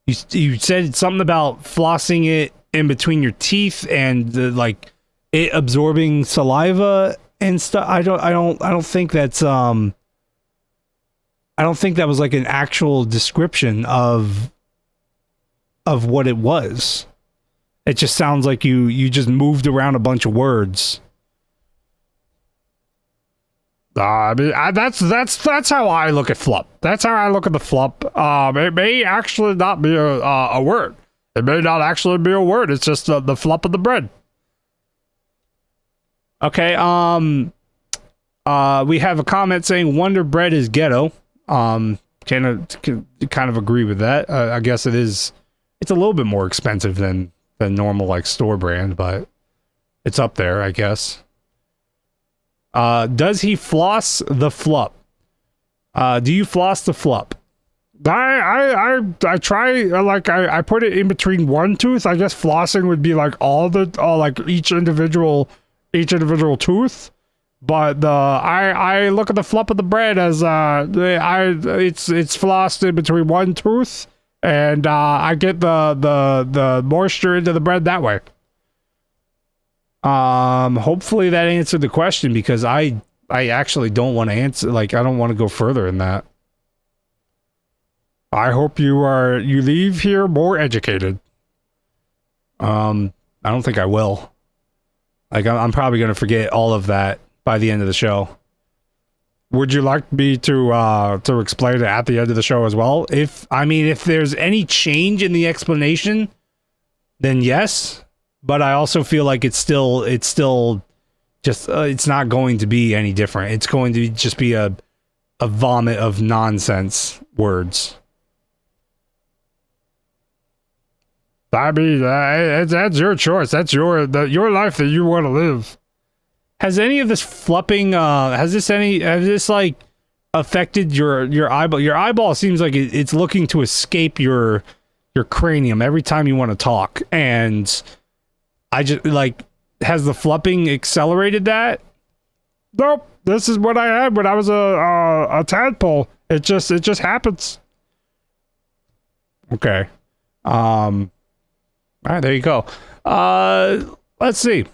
said something about flossing it in between your teeth and like it absorbing saliva and stuff. I don't think that's I don't think that was like an actual description of what it was. It just sounds like you just moved around a bunch of words. I mean, that's how I look at flup. That's how I look at the flup. It may actually not be a word. It may not actually be a word. It's just the flup of the bread. Okay. We have a comment saying Wonder Bread is ghetto. Can kind of agree with that. I guess it is. It's a little bit more expensive than normal like store brand, but it's up there, I guess. Does he floss the flup? Do you floss the flup? I try, like I put it in between one tooth. I guess flossing would be like all like each individual tooth. But I look at the flup of the bread as it's flossed in between one tooth, and I get the moisture into the bread that way. Hopefully that answered the question, because I actually don't want to answer, like I don't want to go further in that. I hope you leave here more educated. I don't think I will. Like I'm probably going to forget all of that by the end of the show. Would you like me to explain it at the end of the show as well? If there's any change in the explanation, then yes. But I also feel like it's still just it's not going to be any different. It's going to just be a vomit of nonsense words. I mean, that's your choice. That's your life that you want to live. Has any of this flupping has this like affected your eyeball? Your eyeball seems like it's looking to escape your cranium every time you want to talk, and I just like, has the flupping accelerated that? Nope. This is what I had when I was a tadpole. It just happens. Okay. All right, there you go. Let's see.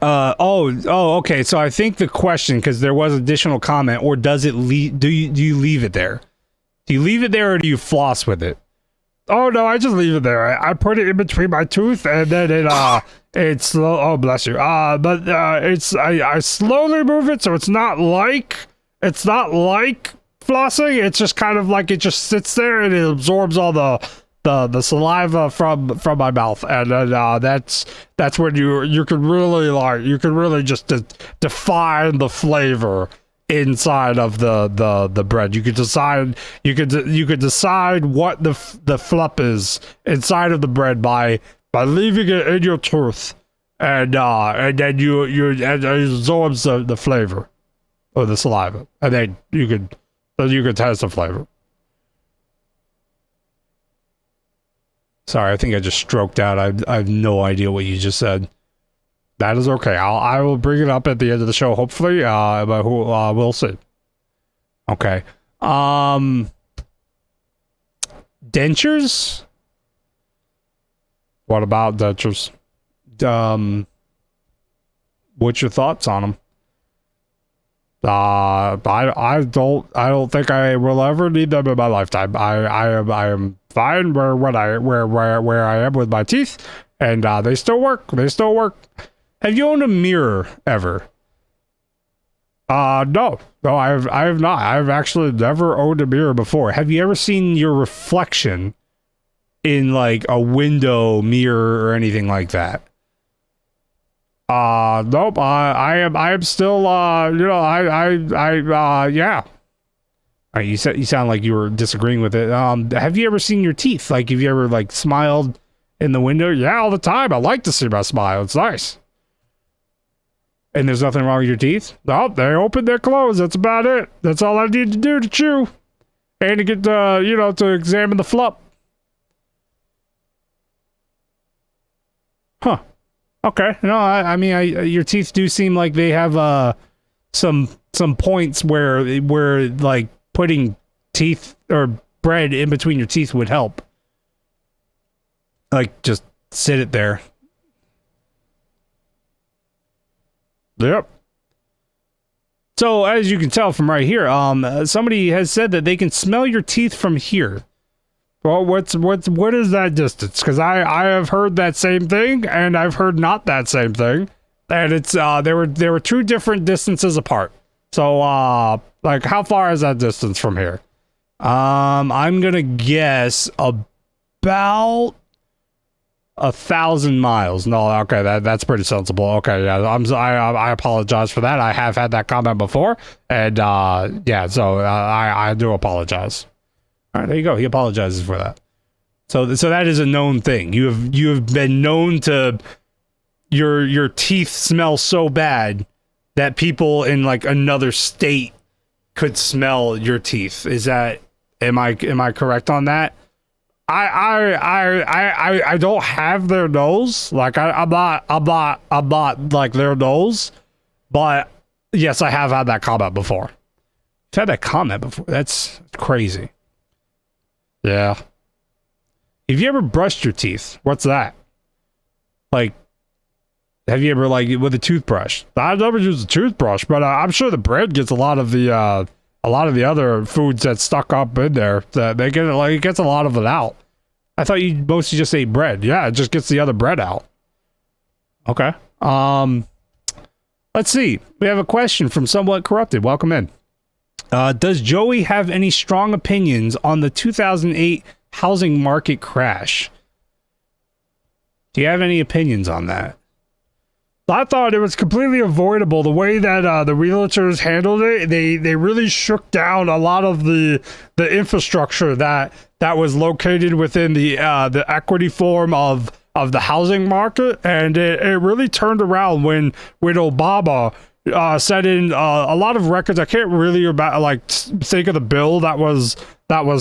Okay. So I think the question, because there was additional comment, or does it do you leave it there? Do you leave it there, or do you floss with it? Oh no, I just leave it there. I put it in between my tooth, and then it's slow. Oh, bless you. But I slowly move it, so it's not like flossing. It's just kind of like it just sits there and it absorbs all the saliva from my mouth, and then that's when you can really just define the flavor inside of the bread. You could decide what the flup is inside of the bread by leaving it in your tooth, and then it absorbs the flavor or the saliva, and then you could so you could test the flavor. Sorry, I think I just stroked out. I have no idea what you just said. That is okay. I will bring it up at the end of the show, hopefully. But we'll see. Okay. Dentures? What about dentures? What's your thoughts on them? I don't think I will ever need them in my lifetime. I am fine where I am with my teeth, and they still work. They still work. Have you owned a mirror ever? No, I have not. I've actually never owned a mirror before. Have you ever seen your reflection in like a window mirror or anything like that? Nope. I am still, yeah. You sound like you were disagreeing with it. Have you ever seen your teeth? Like, have you ever like smiled in the window? Yeah, all the time. I like to see my smile. It's nice. And there's nothing wrong with your teeth? No, they open, they close. That's about it. That's all I need to do to chew. And to get, to examine the flup. Huh. Okay. No, I mean, your teeth do seem like they have some points where like putting teeth or bread in between your teeth would help. Like just sit it there. Yep. So as you can tell from right here, somebody has said that they can smell your teeth from here. Well, what is that distance? Because I have heard that same thing, and I've heard not that same thing, and it's they were two different distances apart. So like how far is that distance from here? I'm gonna guess about 1,000 miles. No, okay, that's pretty sensible. Okay, yeah, I apologize for that. I have had that comment before, and yeah, so I do apologize. All right, there you go. He apologizes for that. So that is a known thing. You have been known to your teeth smell so bad that people in like another state could smell your teeth. Is that am I correct on that? I don't have their nose. Like I'm not like their nose, but yes, I have had that comment before. I've had that comment before. That's crazy. Yeah. Have you ever brushed your teeth? What's that? Like, have you ever like with a toothbrush? I've never used a toothbrush, but I'm sure the bread gets a lot of the other foods that's stuck up in there. That they get like it gets a lot of it out. I thought you mostly just ate bread. Yeah, it just gets the other bread out. Okay. Let's see. We have a question from Somewhat Corrupted. Welcome in. Does Joey have any strong opinions on the 2008 housing market crash? Do you have any opinions on that? I thought it was completely avoidable the way that the realtors handled it. They really shook down a lot of the infrastructure that was located within the equity form of the housing market, and it really turned around when Obama set in a lot of records. I can't really think of the bill that was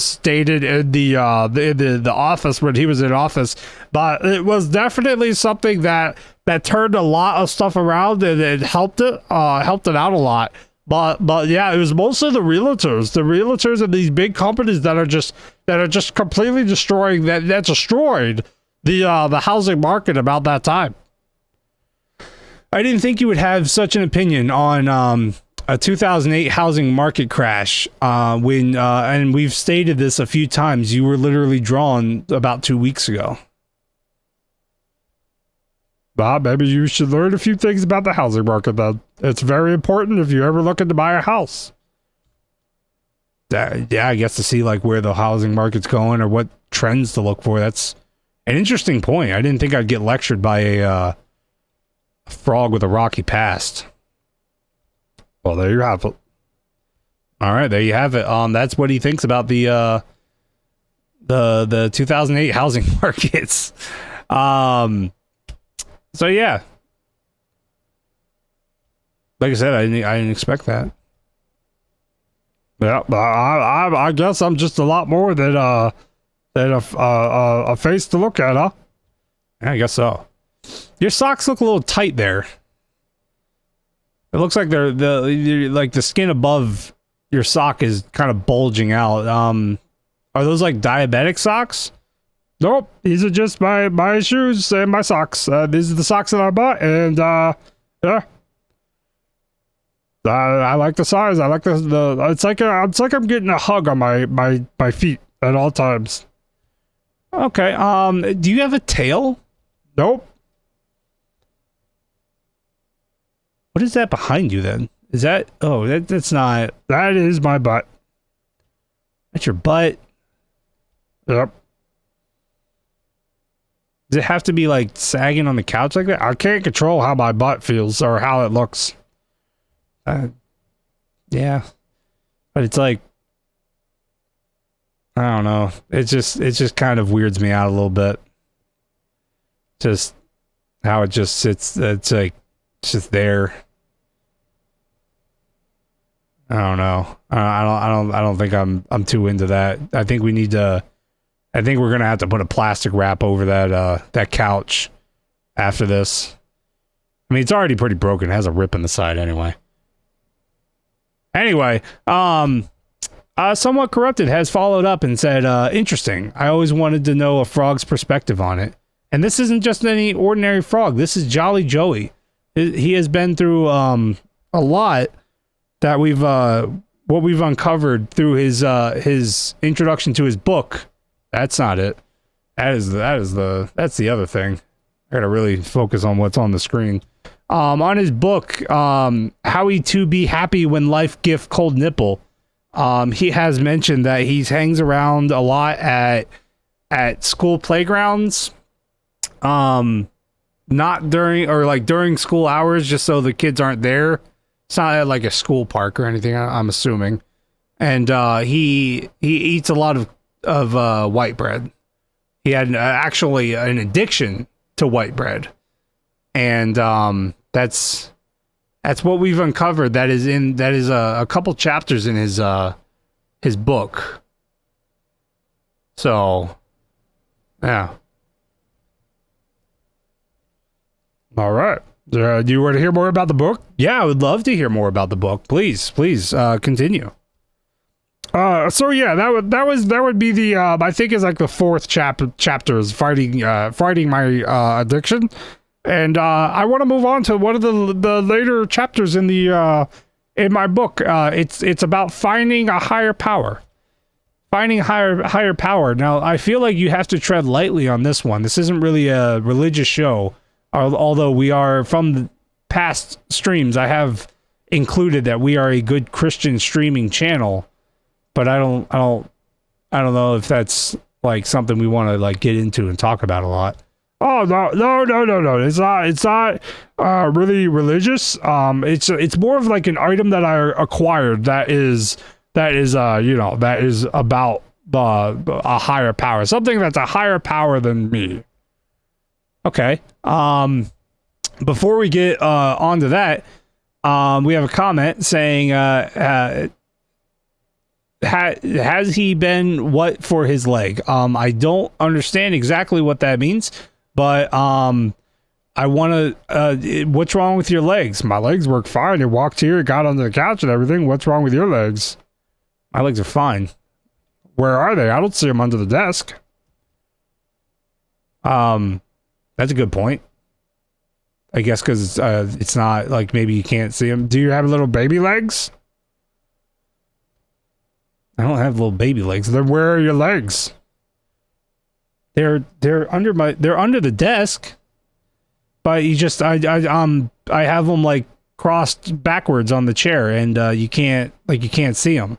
stated in the office when he was in office, but it was definitely something that turned a lot of stuff around, and it helped it out a lot. But yeah, it was mostly the realtors and these big companies that are just completely destroying that destroyed the housing market about that time. I didn't think you would have such an opinion on a 2008 housing market crash when and we've stated this a few times. You were literally drawn about 2 weeks ago. Bob, maybe you should learn a few things about the housing market then. It's very important if you're ever looking to buy a house. Yeah, I guess to see like where the housing market's going or what trends to look for. That's an interesting point. I didn't think I'd get lectured by a frog with a rocky past. Well, there you have it. All right, there you have it. That's what he thinks about the 2008 housing markets. So yeah, like I said, I didn't expect that. Yeah, I guess I'm just a lot more than a face to look at, huh? Yeah, I guess so. Your socks look a little tight there. It looks like like the skin above your sock is kind of bulging out. Are those like diabetic socks? Nope, these are just my shoes and my socks. These are the socks that I bought, and yeah. I like the size. I like the it's like I'm getting a hug on my feet at all times. Okay. Do you have a tail? Nope. What is that behind you then? Is that that's not That is my butt. that's your butt. Yep. Does it have to be like sagging on the couch like that? I can't control how my butt feels or how it looks. Yeah. But it's like I don't know. It just kind of weirds me out a little bit. Just how it just sits. It's like it's just there. I don't know. I don't think I'm too into that. I think we need to. I think we're gonna have to put a plastic wrap over that couch after this. I mean, it's already pretty broken. It has a rip in the side anyway. Anyway, Somewhat Corrupted has followed up and said, interesting. I always wanted to know a frog's perspective on it. And this isn't just any ordinary frog. This is Jolly Joey. He has been through a lot that what we've uncovered through his introduction to his book. That's not it. That's the other thing. I gotta really focus on what's on the screen. On his book, Howie to Be Happy When Life Gift Cold Nipple, he has mentioned that he hangs around a lot at school playgrounds, not during school hours, just so the kids aren't there. It's not at like a school park or anything, I'm assuming. And he eats a lot of white bread. He had actually an addiction to white bread, and that's what we've uncovered. That is a couple chapters in his book. So, yeah. All right. Do you want to hear more about the book? Yeah, I would love to hear more about the book. Please, continue. So yeah, that would be the I think is like the fourth chapter is fighting my addiction, and I want to move on to one of the later chapters in my book. It's about finding a higher power, higher power. Now I feel like you have to tread lightly on this one. This isn't really a religious show, although we are from the past streams. I have included that we are a good Christian streaming channel. But I don't know if that's like something we want to like get into and talk about a lot. Oh no! It's not really religious. It's more of like an item that I acquired that is about a higher power, something that's a higher power than me. Okay. Before we get onto that, we have a comment saying has he been what for his leg? I don't understand exactly what that means, but I want to what's wrong with your legs? My legs work fine. You walked here, got onto the couch and everything. What's wrong with your legs? My legs are fine. Where are they? I don't see them under the desk. That's a good point. I guess because it's not like maybe you can't see them. Do you have little baby legs? I don't have little baby legs. Then where are your legs? They're under the desk. But you just I have them like crossed backwards on the chair, and you can't see them.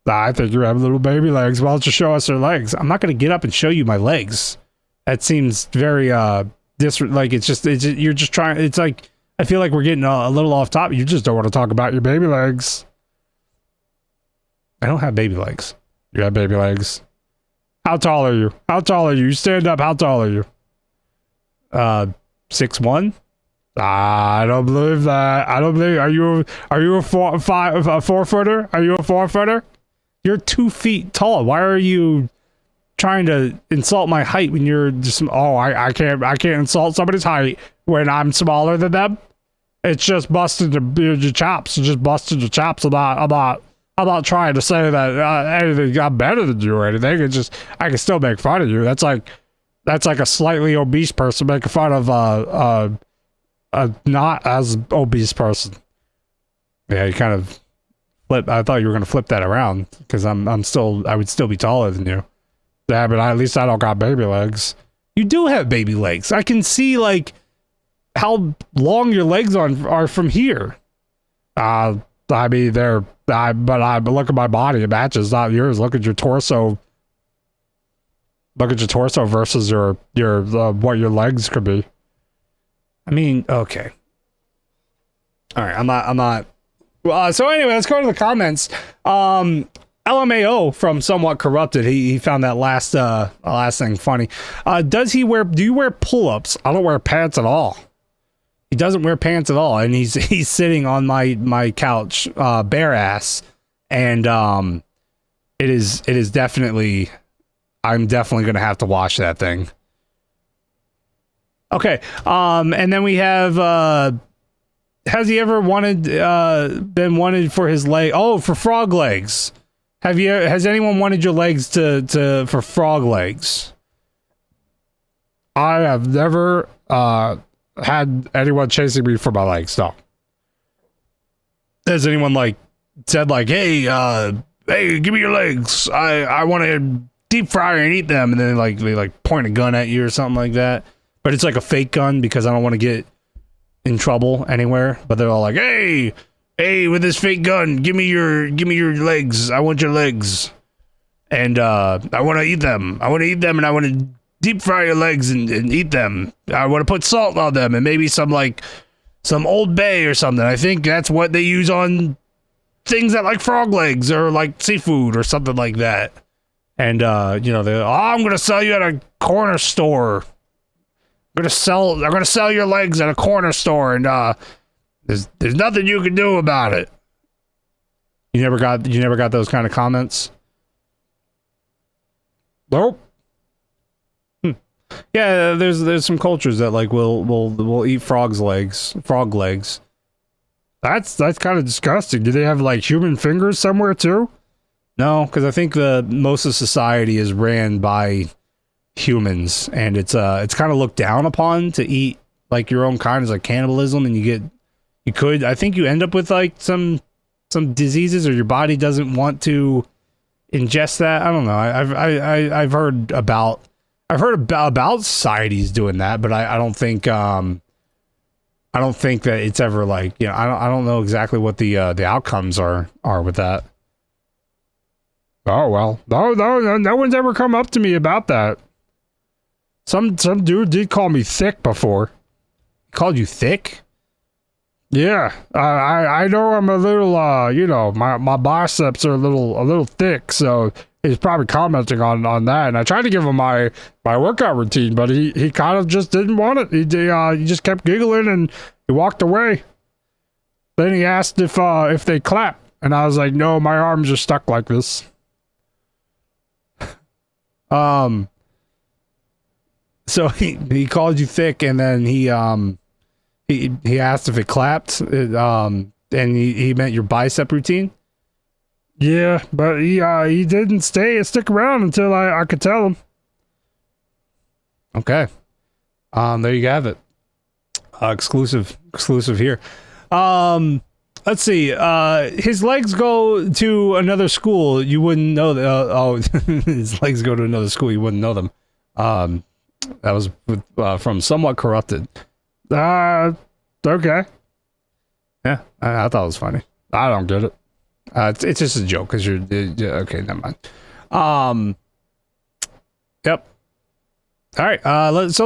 I think you have little baby legs. Why don't you show us your legs? I'm not gonna get up and show you my legs. That seems very you're just trying. It's like I feel like we're getting a little off topic. You just don't want to talk about your baby legs. I don't have baby legs. You have baby legs. How tall are you? You stand up. How tall are you? 6'1". I don't believe that. I don't believe. Are you a 4-footer? Are you a 4-footer? You're 2 feet tall. Why are you trying to insult my height when you're just? Oh, I can't insult somebody's height when I'm smaller than them. It's just busting your chops. It's just busting your chops. I'm not trying to say that anything I'm better than you or anything. It's just I can still make fun of you. That's like a slightly obese person making fun of a not as obese person. Yeah, you kind of flip. I thought you were gonna flip that around because I would still be taller than you. Yeah, but at least I don't got baby legs. You do have baby legs. I can see like how long your legs are from here. I mean but look at my body. It matches, not yours. Look at your torso. Look at your torso versus your what your legs could be. I mean, okay. All right, I'm not. Well, so anyway, let's go to the comments. LMAO from Somewhat Corrupted. He found that last thing funny. Do you wear pull-ups? I don't wear pants at all. He doesn't wear pants at all, and he's sitting on my couch, bare ass, and it is definitely. I'm definitely gonna have to wash that thing. Okay, and then we have has he ever been wanted for his leg? Oh, for frog legs. Has anyone wanted your legs for frog legs? I have never had anyone chasing me for my legs, no. Has anyone like said like, hey, give me your legs. I want to deep fry and eat them, and then they point a gun at you or something like that. But it's like a fake gun because I don't want to get in trouble anywhere. But they're all like, hey, with this fake gun, give me your legs. I want your legs. And I want to eat them. I want to eat them, and I want to deep fry your legs and eat them. I want to put salt on them and maybe some Old Bay or something. I think that's what they use on things that like frog legs or like seafood or something like that. And I'm gonna sell you at a corner store. I'm gonna sell your legs at a corner store, and there's nothing you can do about it. You never got those kind of comments? Nope. Yeah, there's some cultures that like will eat frog legs. That's kind of disgusting. Do they have like human fingers somewhere too? No, because I think most of society is ran by humans, and it's kind of looked down upon to eat like your own kind. Is like cannibalism, and I think you end up with like some diseases, or your body doesn't want to ingest that. I don't know. I've heard about societies doing that, but I don't think that it's ever like, I don't know exactly what the outcomes are with that. Oh well, no one's ever come up to me about that. Some dude did call me thick before. He called you thick? Yeah, I know I'm a little my biceps are a little thick, so he's probably commenting on that. And I tried to give him my workout routine, but he kind of just didn't want it. He just kept giggling and he walked away. Then he asked if they clap, and I was like, no, my arms are stuck like this. So he called you thick, and then he asked if it clapped, and he meant your bicep routine. Yeah, but he didn't stick around until I could tell him. Okay. There you have it. Exclusive here. Let's see. His legs go to another school. You wouldn't know that. His legs go to another school. You wouldn't know them. That was from Somewhat Corrupted. Okay. Yeah, I thought it was funny. I don't get it. It's just a joke because you're okay. Never mind. Yep. All right. Let's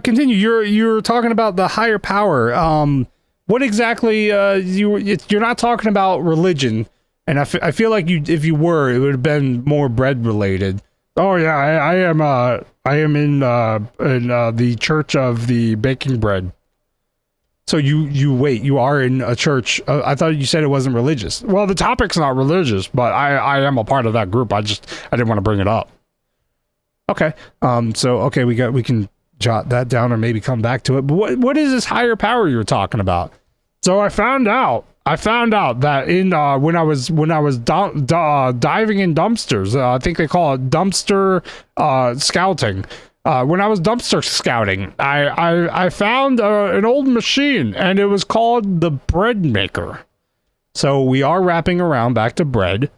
continue. You're talking about the higher power. What exactly? You're not talking about religion, and I feel like if you were, it would have been more bread related. Oh yeah, I am in the Church of the Baking Bread. So you are in a church. I thought you said it wasn't religious. Well, the topic's not religious, but I am a part of that group. I didn't want to bring it up. Okay. Okay, we can jot that down or maybe come back to it. But what is this higher power you were talking about? So I found out that in when I was diving in dumpsters, I think they call it dumpster scouting. When I was dumpster scouting, I found an old machine, and it was called the bread maker. So we are wrapping around back to bread.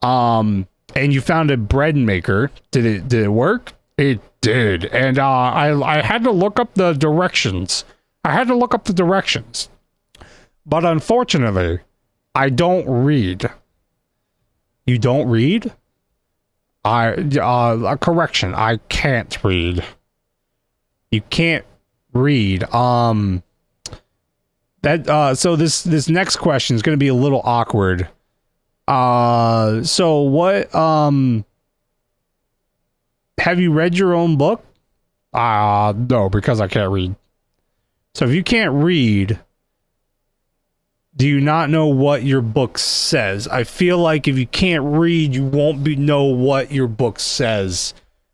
And you found a bread maker. Did it work? It did. And I had to look up the directions. But unfortunately, I don't read. You don't read? Correction, I can't read. You can't read. So this next question is going to be a little awkward. So what, have you read your own book? No, because I can't read. So if you can't read, do you not know what your book says? I feel like if you can't read, you won't know what your book says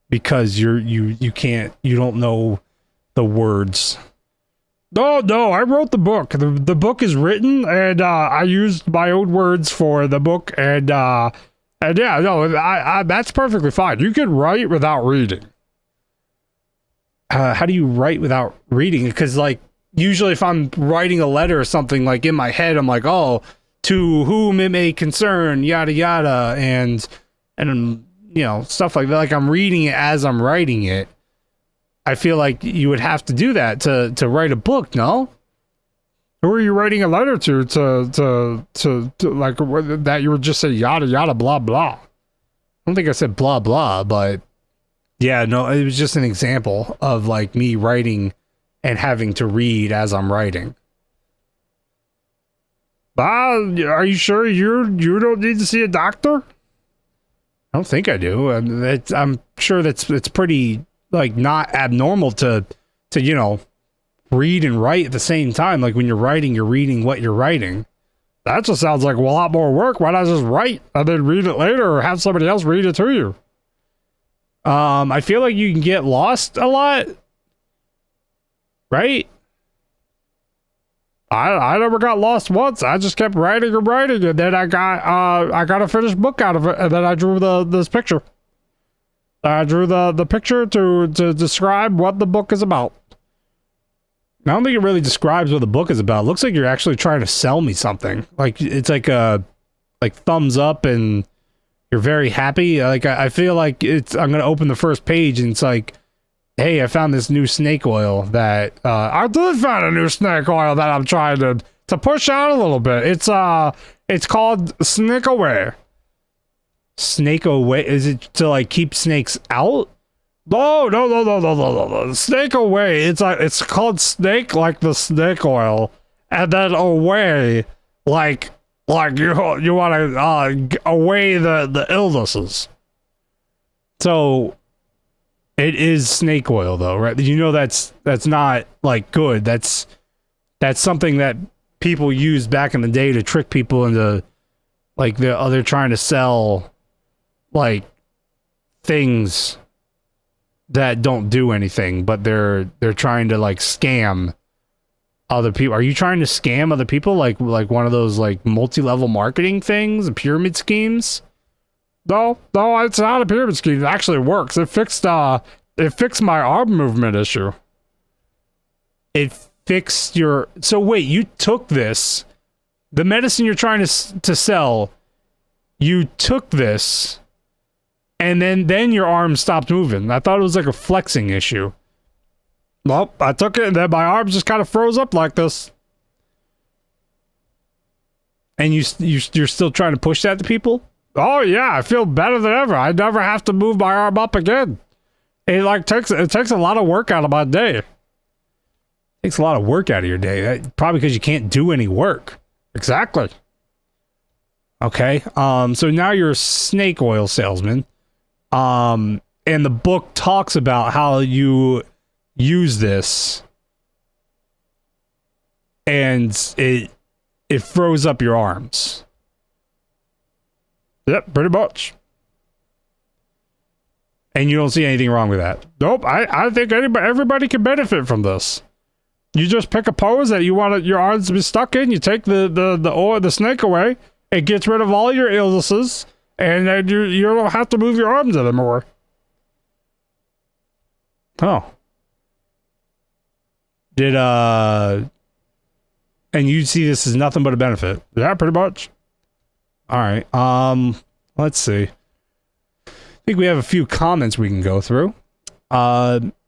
because you don't know the words. No, I wrote the book. The book is written, and I used my own words for the book, and yeah, no, I that's perfectly fine. You can write without reading. How do you write without reading? Because like, usually if I'm writing a letter or something, like in my head, I'm like, oh, to whom it may concern, yada, yada. And, you know, stuff like that. Like I'm reading it as I'm writing it. I feel like you would have to do that to write a book. No? Who are you writing a letter to like that you would just say yada, yada, blah, blah. I don't think I said blah, blah, but yeah, no, it was just an example of like me writing and having to read as I'm writing. Are you sure you don't need to see a doctor? I don't think I do. I'm sure it's pretty like not abnormal to you know, read and write at the same time. Like when you're writing, you're reading what you're writing. That just sounds like a lot more work. Why not just write and then read it later, or have somebody else read it to you? I feel like you can get lost a lot. Right? I never got lost once. I just kept writing and writing, and then I got a finished book out of it, and then I drew this picture. I drew the picture to describe what the book is about. I don't think it really describes what the book is about. It looks like you're actually trying to sell me something. Like it's like a thumbs up and you're very happy. Like I feel like I'm gonna open the first page and it's like, hey, I found this new snake oil that I did find a new snake oil that I'm trying to push out a little bit. It's called Snake Away. Snake Away? Is it to like keep snakes out? No. Snake Away. It's called Snake, like the snake oil, and then away like you want to away the illnesses. So it is snake oil though, right? You know that's not like good. That's something that people used back in the day to trick people into like they're trying to sell like things that don't do anything, but they're trying to like scam other people. Are you trying to scam other people like one of those like multi-level marketing things, pyramid schemes? No, it's not a pyramid scheme. It actually works. It fixed my arm movement issue. It fixed your... So wait, you took this, the medicine you're trying to sell, you took this, and then your arm stopped moving. I thought it was like a flexing issue. Well, I took it and then my arm just kind of froze up like this. And you're still trying to push that to people? Oh yeah, I feel better than ever. I never have to move my arm up again. It takes a lot of work out of my day. Takes a lot of work out of your day. Probably because you can't do any work. Exactly. Okay. So now you're a snake oil salesman. And the book talks about how you use this and it froze up your arms. Yep, pretty much. And you don't see anything wrong with that. Nope, I think everybody can benefit from this. You just pick a pose that you want your arms to be stuck in. You take the snake away. It gets rid of all your illnesses, and then you don't have to move your arms anymore. Oh. And you see this as nothing but a benefit. Yeah, pretty much. All right. Let's see. I think we have a few comments we can go through.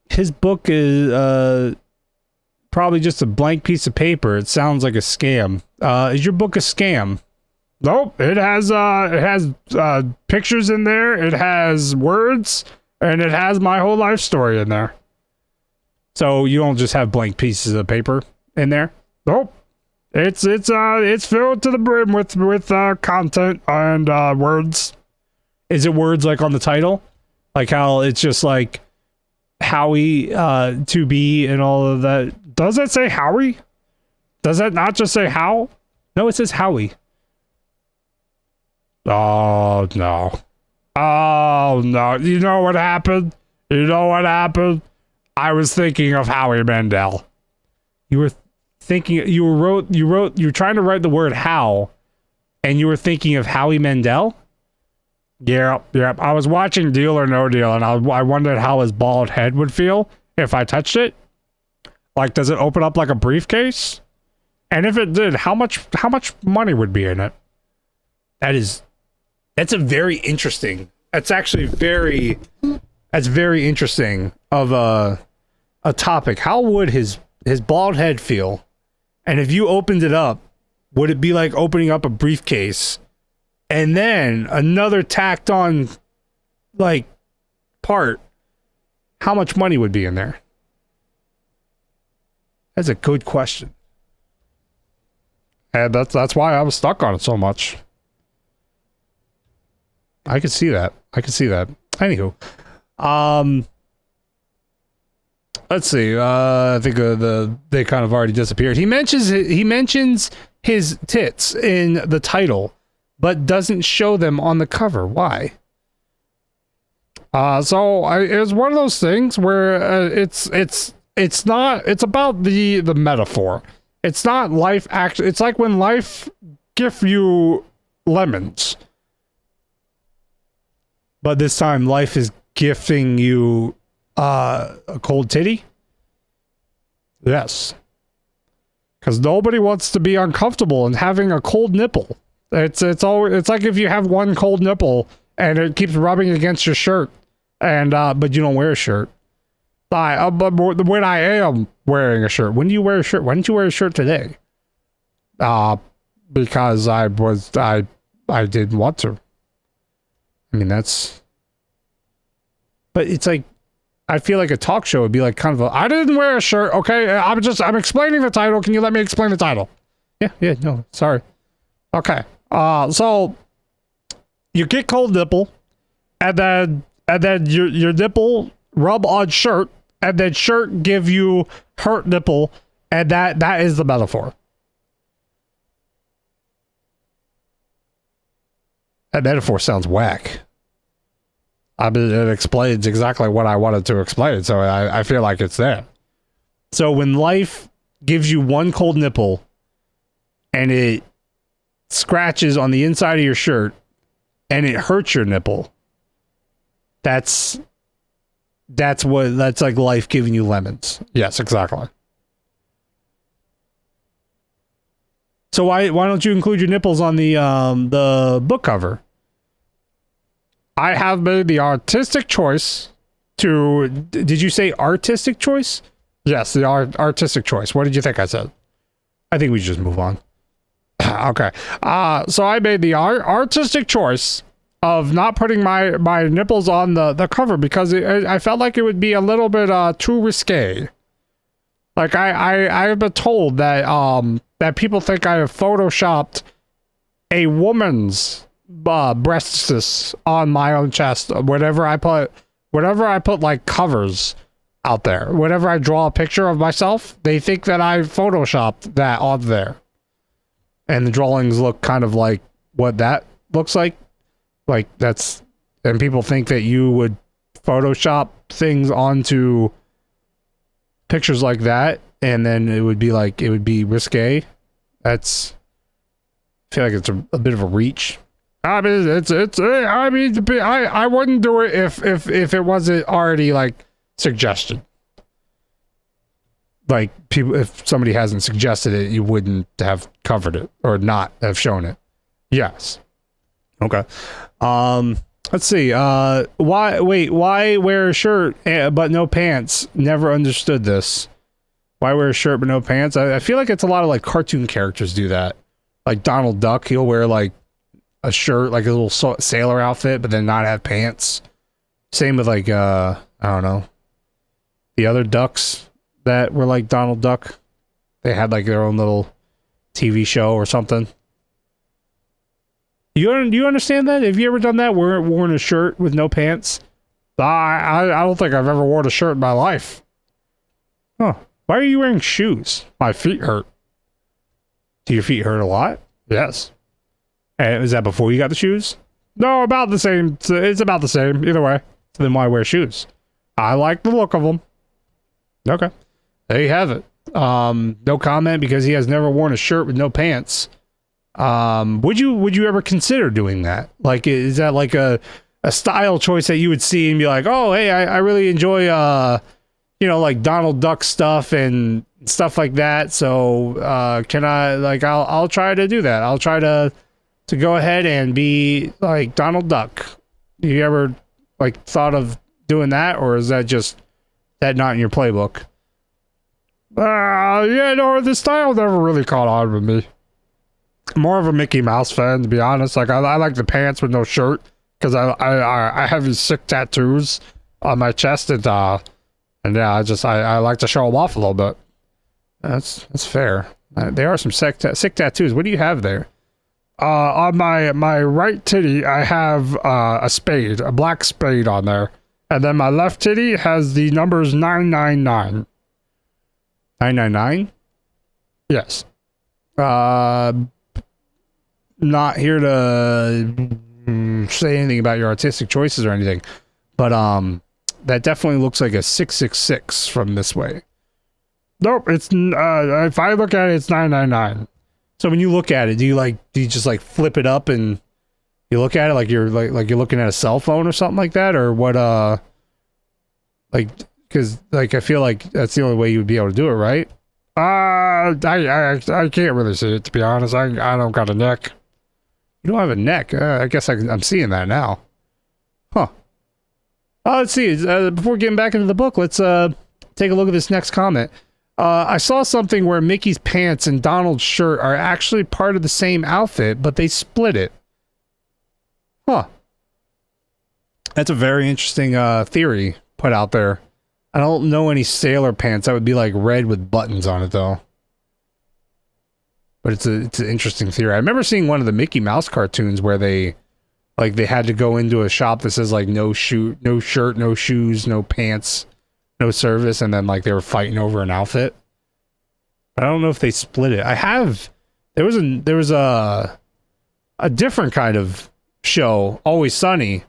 His book is probably just a blank piece of paper. It sounds like a scam. Is your book a scam? Nope. It has pictures in there. It has words, and it has my whole life story in there. So you don't just have blank pieces of paper in there? Nope. It's filled to the brim with content and words. Is it words like on the title? Like how it's just like Howie to be and all of that? Does it say Howie? Does it not just say how? No, it says Howie. Oh no. Oh no. You know what happened? I was thinking of Howie Mandel. You were thinking you were trying to write the word how, and you were thinking of Howie Mandel? Yep. I was watching Deal or No Deal, and I wondered how his bald head would feel if I touched it. Like, does it open up like a briefcase? And if it did, how much money would be in it? That's a very interesting. That's very interesting of a topic. How would his bald head feel? And if you opened it up, would it be like opening up a briefcase and then another tacked on like part? How much money would be in there? That's a good question. And that's why I was stuck on it so much. I could see that. Anywho, let's see. I think they kind of already disappeared. He mentions his tits in the title, but doesn't show them on the cover. Why? So it was one of those things where it's about the metaphor. It's not life action. It's like when life gives you lemons. But this time life is gifting you a cold titty? Yes. Because nobody wants to be uncomfortable and having a cold nipple. It's like if you have one cold nipple and it keeps rubbing against your shirt, and but you don't wear a shirt. But when I am wearing a shirt, when do you wear a shirt? Why didn't you wear a shirt today? Because I didn't want to. I mean, but it's like, I feel like a talk show would be like kind of I didn't wear a shirt, okay? I'm explaining the title. Can you let me explain the title? Yeah, no, sorry. Okay. So you get cold nipple, and then your nipple rub on shirt, and then shirt give you hurt nipple, and that is the metaphor. That metaphor sounds whack. I mean, it explains exactly what I wanted to explain, so I feel like it's there. So when life gives you one cold nipple and it scratches on the inside of your shirt and it hurts your nipple, that's like life giving you lemons. Yes, exactly. So why don't you include your nipples on the book cover? I have made the artistic choice to... Did you say artistic choice? Yes, the artistic choice. What did you think I said? I think we should just move on. Okay. So I made the artistic choice of not putting my nipples on the cover because I felt like it would be a little bit too risque. Like I've been told that people think I have photoshopped a woman's breasts on my own chest. Whenever I put like covers out there. Whenever I draw a picture of myself, they think that I photoshopped that on there. And the drawings look kind of like what that looks like. Like that's, and people think that you would Photoshop things onto pictures like that, and then it would be risque. I feel like it's a bit of a reach. I mean, I wouldn't do it if it wasn't already like suggested. Like people, if somebody hasn't suggested it, you wouldn't have covered it or not have shown it. Yes. Okay. Let's see. Why wear a shirt but no pants? Never understood this. Why wear a shirt but no pants? I feel like it's a lot of like cartoon characters do that. Like Donald Duck, he'll wear like a shirt, like a little sailor outfit, but then not have pants. Same with like, I don't know, the other ducks that were like Donald Duck. They had like their own little TV show or something. Do you understand that? Have you ever done that? Worn a shirt with no pants? I don't think I've ever worn a shirt in my life. Huh. Why are you wearing shoes? My feet hurt. Do your feet hurt a lot? Yes. And is that before you got the shoes? No, about the same. It's about the same. Either way. Then why wear shoes? I like the look of them. Okay. There you have it. No comment because he has never worn a shirt with no pants. Would you ever consider doing that? Like, is that like a style choice that you would see and be like, oh, hey, I really enjoy, like Donald Duck stuff and stuff like that. So, can I, like, I'll try to do that. I'll try to go ahead and be like Donald Duck. You ever like thought of doing that, or is that not in your playbook? Yeah, no, the style never really caught on with me. More of a Mickey Mouse fan, to be honest. Like I like the pants with no shirt because I have these sick tattoos on my chest and yeah, I like to show them off a little bit. That's fair. There are some sick tattoos. What do you have there? On my right titty, I have a black spade on there, and then my left titty has the numbers 999. 999? Yes. Not here to say anything about your artistic choices or anything, but that definitely looks like a 666 from this way. Nope, it's if I look at it, it's 999. So when you look at it, do you just like flip it up and you look at it like you're looking at a cell phone or something like that, or what? Because I feel like that's the only way you would be able to do it, right? I can't really see it, to be honest. I don't got a neck. You don't have a neck. I guess I'm seeing that now. Huh. Let's see. Before getting back into the book, let's take a look at this next comment. I saw something where Mickey's pants and Donald's shirt are actually part of the same outfit, but they split it. Huh. That's a very interesting theory put out there. I don't know any sailor pants that would be like red with buttons on it though. But it's an interesting theory. I remember seeing one of the Mickey Mouse cartoons where they had to go into a shop that says like no shirt, no shoes, no pants, no service, and then like they were fighting over an outfit. I don't know if they split it. There was a different kind of show, Always Sunny.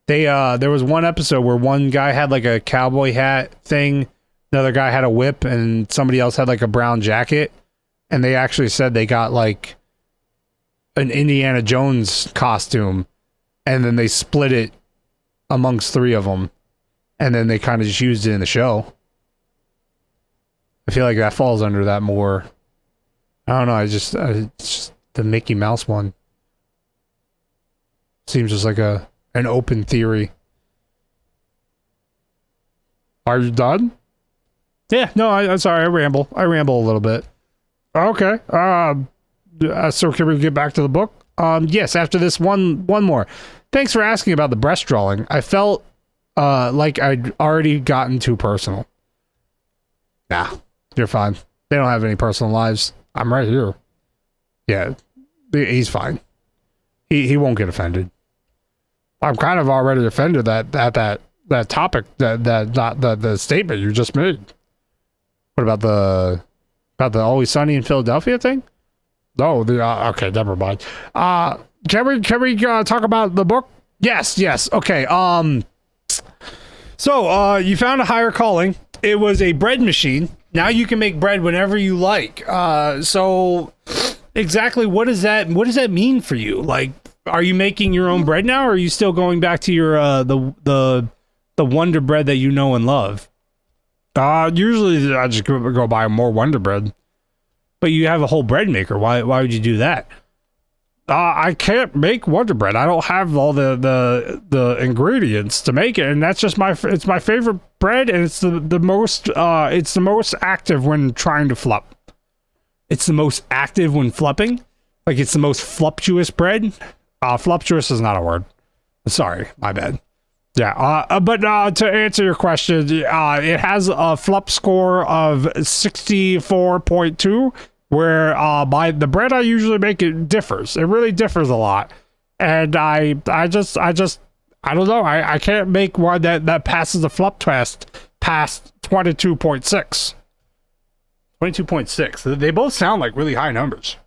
There was one episode where one guy had like a cowboy hat thing, another guy had a whip, and somebody else had like a brown jacket. And they actually said they got like an Indiana Jones costume, and then they split it amongst three of them, and then they kind of just used it in the show. I feel like that falls under that more. I don't know. It's just the Mickey Mouse one. Seems just like an open theory. Are you done? Yeah. No. I'm sorry. I ramble a little bit. Okay. So can we get back to the book? Yes, after this one more. Thanks for asking about the breast drawing. I felt like I'd already gotten too personal. Nah, you're fine. They don't have any personal lives. I'm right here. Yeah, he's fine. He won't get offended. I'm kind of already offended that topic, the statement you just made. What about the Always Sunny in Philadelphia thing? No, okay, never mind. Can we talk about the book? Yes. Okay. So you found a higher calling. It was a bread machine. Now you can make bread whenever you like. So exactly what does that mean for you? Like, are you making your own bread now, or are you still going back to your the Wonder Bread that you know and love? Usually I just go buy more Wonder Bread. But you have a whole bread maker. Why would you do that? I can't make Wonder Bread. I don't have all the ingredients to make it, and that's just it's my favorite bread, and it's the most active when trying to flup. It's the most active when flupping. Like, it's the most fluptuous bread. Fluptuous is not a word. Sorry, my bad. Yeah, but to answer your question, it has a flup score of 64.2, where by the bread I usually make, it differs. It really differs a lot, and I don't know. I can't make one that passes the flup test past 22.6. 22.6. They both sound like really high numbers.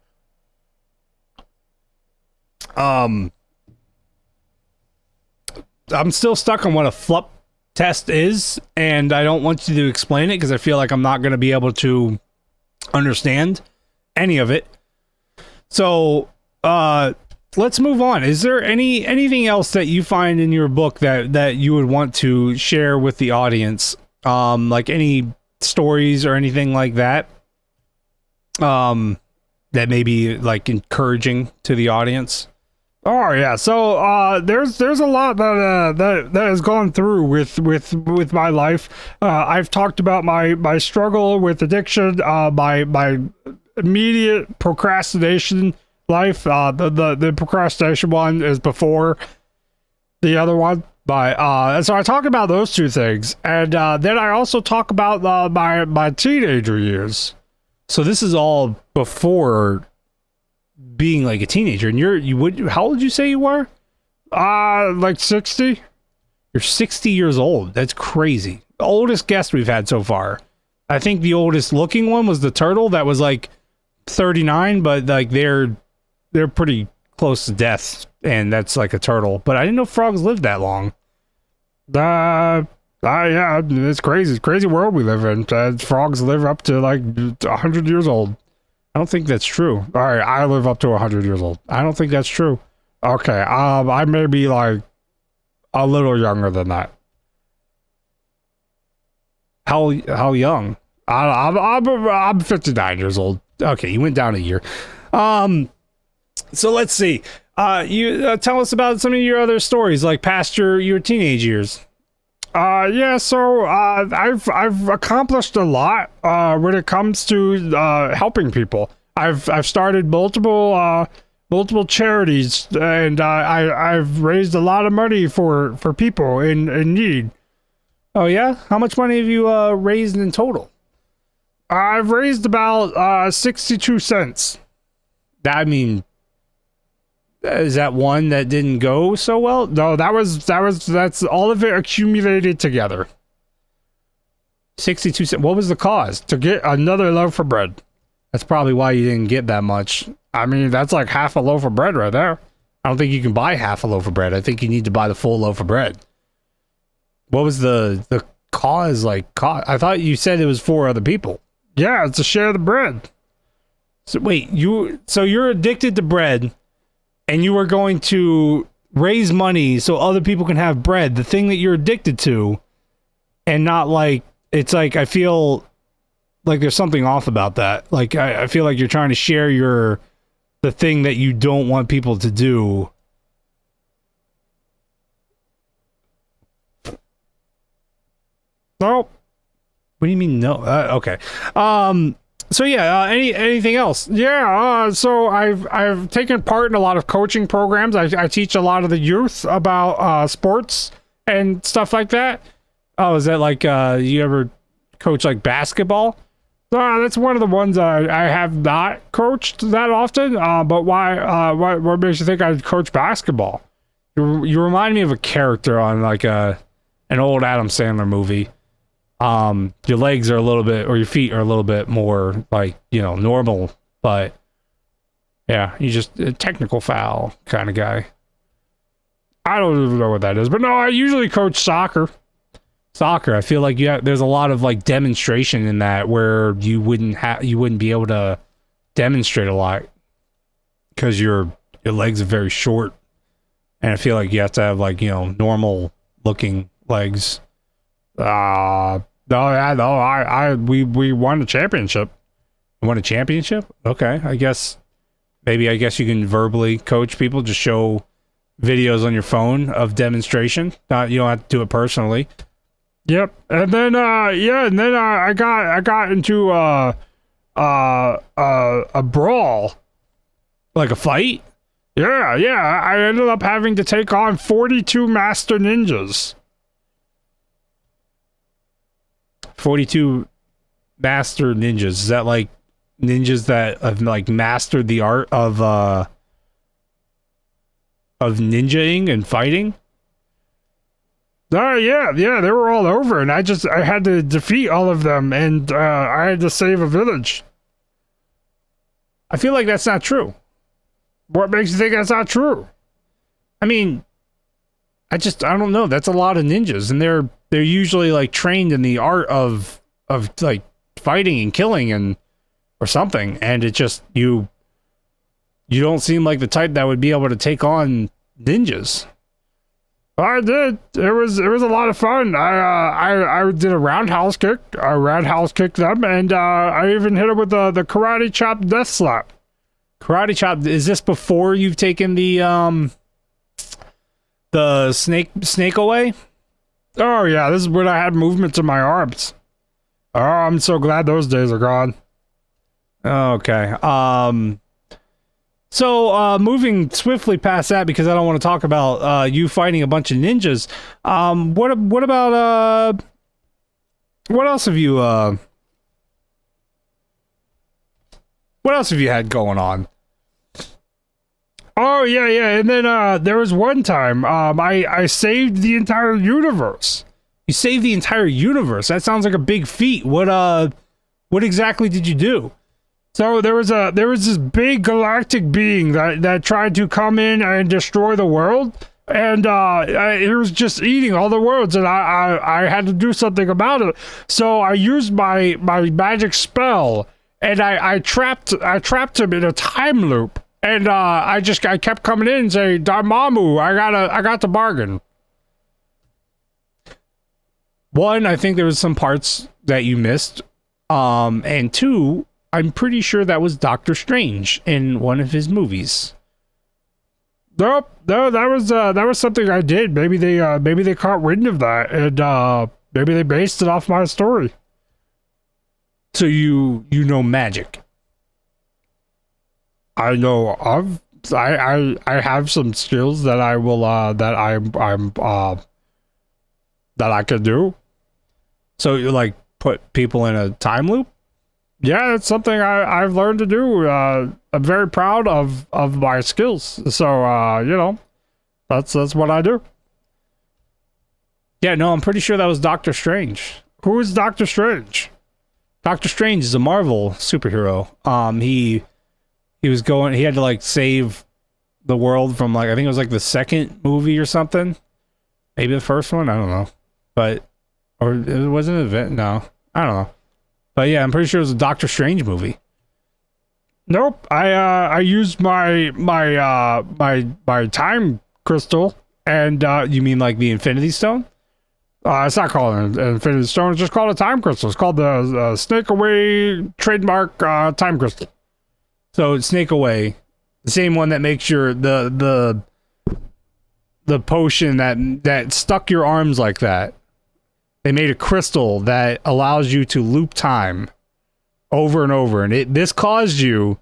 I'm still stuck on what a flup test is, and I don't want you to explain it because I feel like I'm not going to be able to understand any of it. So let's move on. Is there anything else that you find in your book that you would want to share with the audience? Like any stories or anything like that? That may be like encouraging to the audience? Oh yeah, so there's a lot that has gone through with my life. I've talked about my struggle with addiction, my immediate procrastination life. The procrastination one is before the other one, but so I talk about those two things, and then I also talk about my teenager years. So this is all before being like a teenager, and how old did you say you were? Like 60. You're 60 years old. That's crazy. The oldest guest we've had so far. I think the oldest looking one was the turtle that was like 39, but like they're pretty close to death, and that's like a turtle. But I didn't know frogs lived that long. Yeah, it's crazy. It's a crazy world we live in. Frogs live up to like 100 years old. I don't think that's true. All right, I live up to 100 years old. I don't think that's true. Okay, I may be like a little younger than that. How young? I'm 59 years old. Okay, you went down a year. So let's see. You tell us about some of your other stories, like past your teenage years. Yeah, so I've accomplished a lot when it comes to helping people. I've started multiple charities, and I've raised a lot of money for people in need. Oh yeah? How much money have you raised in total? I've raised about 62 cents. Is that one that didn't go so well? No, that's all of it accumulated together. 62 cents. What was the cause? To get another loaf of bread. That's probably why you didn't get that much. I mean, that's like half a loaf of bread right there. I don't think you can buy half a loaf of bread. I think you need to buy the full loaf of bread. What was the cause like? I thought you said it was for other people. Yeah, it's to share the bread. So wait, you're addicted to bread, and you are going to raise money so other people can have bread, the thing that you're addicted to, and not like, it's like, I feel like there's something off about that. Like, I feel like you're trying to share the thing that you don't want people to do. No. What do you mean no? Okay. So yeah, anything else? Yeah, so I've taken part in a lot of coaching programs. I teach a lot of the youth about sports and stuff like that. Oh, is that like you ever coach like basketball? That's one of the ones I have not coached that often. But why? What makes you think I'd coach basketball? You remind me of a character on like a an old Adam Sandler movie. Your legs are a little bit, or your feet are a little bit more like, you know, normal, but yeah, he's just a technical foul kind of guy. I don't even know what that is, but no, I usually coach soccer. I feel like there's a lot of like demonstration in that where you wouldn't be able to demonstrate a lot because your legs are very short, and I feel like you have to have like, you know, normal looking legs. We won a championship. Won a championship? Okay, I guess you can verbally coach people. Just show videos on your phone of demonstration. You don't have to do it personally. Yep. And then I got into a brawl. Like a fight? Yeah. I ended up having to take on 42 master ninjas. 42 master ninjas. Is that like ninjas that have like mastered the art of ninjaing and fighting? Yeah, they were all over, and I had to defeat all of them, and I had to save a village. I feel like that's not true. What makes you think that's not true? I mean, I don't know. That's a lot of ninjas, and they're usually like trained in the art of like fighting and killing and or something, and it just you don't seem like the type that would be able to take on ninjas. I did. It was a lot of fun. I did a roundhouse kick. I roundhouse kicked them, and I even hit them with the karate chop death slap. Karate chop. Is this before you've taken the snake away? Oh yeah, this is when I had movement in my arms. Oh, I'm so glad those days are gone. Okay. So, moving swiftly past that, because I don't want to talk about you fighting a bunch of ninjas. What about what else have you had going on? Oh yeah, and then there was one time I saved the entire universe. You saved the entire universe? That sounds like a big feat. What exactly did you do? So there was this big galactic being that tried to come in and destroy the world, and it was just eating all the worlds, and I had to do something about it. So I used my magic spell, and I trapped him in a time loop, and I kept coming in and saying, "Dormammu, I got the bargain." One, I think there was some parts that you missed, and two, I'm pretty sure that was Doctor Strange in one of his movies. Nope, no, that was something I did. Maybe they caught wind of that, and maybe they based it off my story. So you know magic. I know of. I have some skills that I will that I can do. So you like put people in a time loop? Yeah, it's something I've learned to do. I'm very proud of my skills. So, you know, that's what I do. Yeah, no, I'm pretty sure that was Doctor Strange. Who is Doctor Strange? Doctor Strange is a Marvel superhero. He had to like save the world from like, I think it was like the second movie or something. Maybe the first one, I don't know. Or it wasn't an event, no. I don't know. But yeah, I'm pretty sure it was a Doctor Strange movie. Nope. I used my time crystal, and you mean like the Infinity Stone? It's not called an Infinity Stone. It's just called a time crystal. It's called the Snake Away trademark time crystal. So Snake Away, the same one that makes your the potion that stuck your arms like that. They made a crystal that allows you to loop time over and over, and this caused you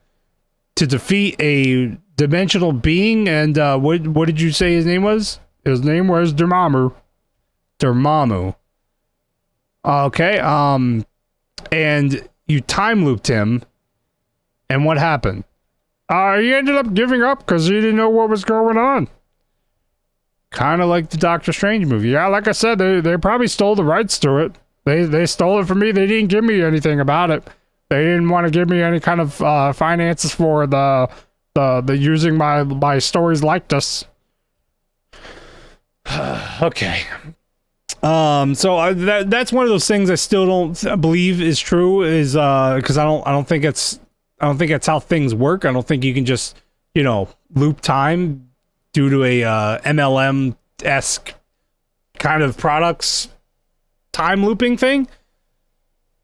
to defeat a dimensional being. And what did you say his name was? His name was Dormammu. Dormammu. Okay. And you time looped him, and what happened? He ended up giving up because he didn't know what was going on. kind of like the Doctor Strange movie. Yeah, like I said, they probably stole the rights to it. They stole it from me. They didn't give me anything about it. They didn't want to give me any kind of finances for the using my stories like this. Okay. So that's one of those things I still don't believe is true, is because I don't think that's how things work. I don't think you can just, you know, loop time due to a MLM-esque kind of products time looping thing.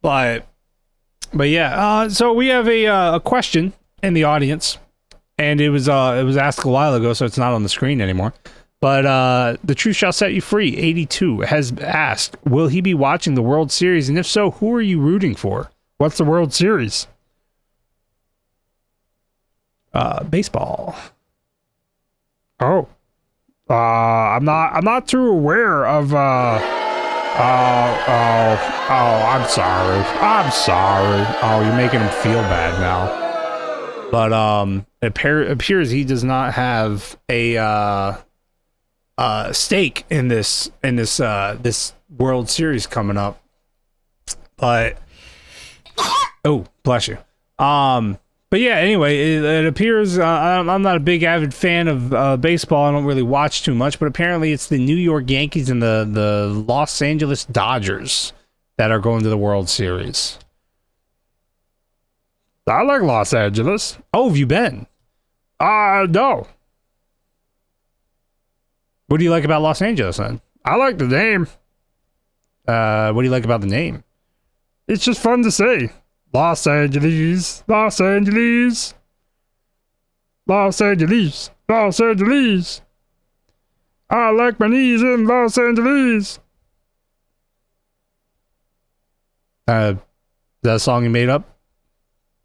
But yeah, so we have a question in the audience, and it was asked a while ago, so it's not on the screen anymore. But the truth shall set you free 82 has asked, will he be watching the World Series, and if so, who are you rooting for? What's the World Series? Baseball. Oh, I'm not too aware of. I'm sorry. Oh, you're making him feel bad now. But it appears he does not have a stake in this World Series coming up. But oh, bless you. But yeah, anyway, it appears I'm not a big avid fan of baseball. I don't really watch too much, but apparently it's the New York Yankees and the Los Angeles Dodgers that are going to the World Series. I like Los Angeles. Oh, have you been? No. What do you like about Los Angeles then? I like the name. What do you like about the name? It's just fun to say. Los Angeles, Los Angeles, Los Angeles, Los Angeles. I like my knees in Los Angeles. Is that a song you made up?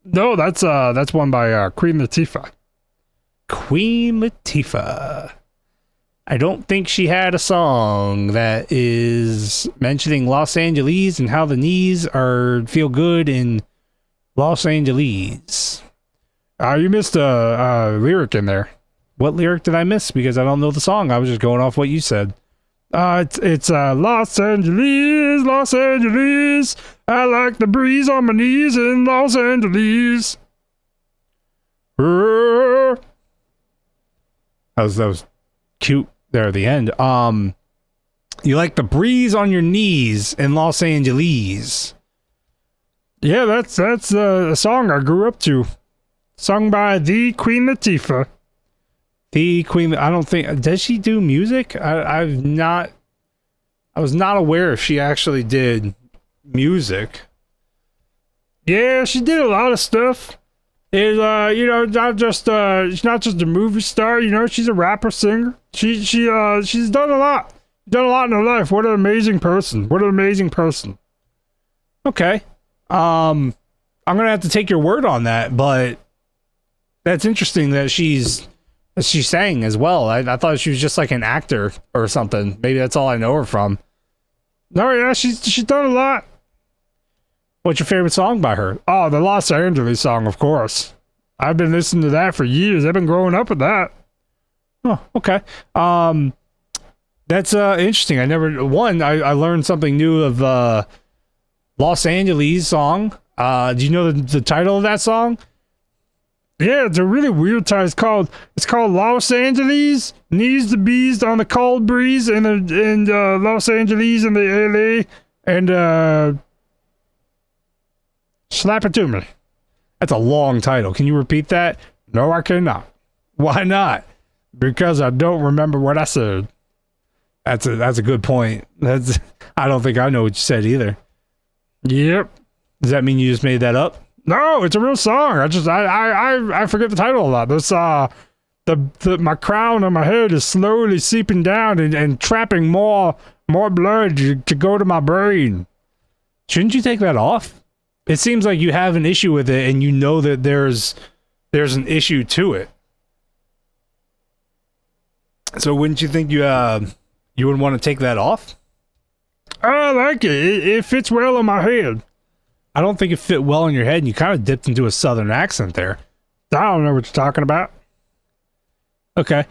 No, that's one by Queen Latifah. Queen Latifah. I don't think she had a song that is mentioning Los Angeles and how the knees feel good in Los Angeles. You missed a lyric in there. What lyric did I miss? Because I don't know the song. I was just going off what you said. It's Los Angeles, Los Angeles. I like the breeze on my knees in Los Angeles. That was cute there at the end. You like the breeze on your knees in Los Angeles. Yeah, that's a song I grew up to. Sung by the Queen Latifah. The Queen, I don't think, does she do music? I was not aware if she actually did music. Yeah, she did a lot of stuff. She's not just a movie star, she's a rapper, singer. She's done a lot. Done a lot in her life. What an amazing person. Okay. I'm gonna have to take your word on that, but that's interesting that she's sang as well. I thought she was just like an actor or something. Maybe that's all I know her from. No, yeah, she's done a lot. What's your favorite song by her? Oh, the Los Angeles song, of course. I've been listening to that for years. I've been growing up with that. Oh, okay. That's interesting. I learned something new of Los Angeles song. Do you know the title of that song? Yeah, it's a really weird title. It's called Los Angeles Needs the Bees on the Cold Breeze in Los Angeles and the LA and Slap It To Me. That's a long title. Can you repeat that? No, I cannot. Why not? Because I don't remember what I said. That's a good point. I don't think I know what you said either. Yep. Does that mean you just made that up? No, it's a real song. I forget the title a lot. This my crown on my head is slowly seeping down and trapping more blood to go to my brain. Shouldn't you take that off? It seems like you have an issue with it, and you know that there's an issue to it. So wouldn't you think you would want to take that off? I like it. It fits well on my head. I don't think it fit well in your head, and you kind of dipped into a southern accent there. I don't know what you're talking about. Okay.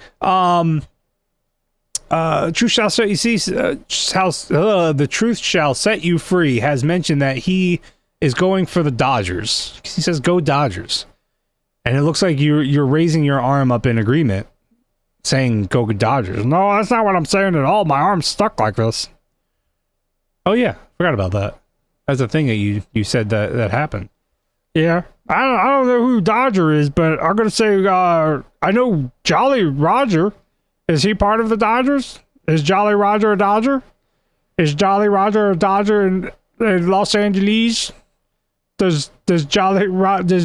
Truth shall set you see. The truth shall set you free has mentioned that he is going for the Dodgers. He says, "Go Dodgers," and it looks like you're raising your arm up in agreement, saying, "Go Dodgers." No, that's not what I'm saying at all. My arm's stuck like this. Oh yeah, forgot about that. That's a thing that you said that happened. Yeah, I don't know who Dodger is, but I'm gonna say I know Jolly Roger. Is he part of the Dodgers? Is Jolly Roger a Dodger? Is Jolly Roger a Dodger in Los Angeles? Does Jolly Roger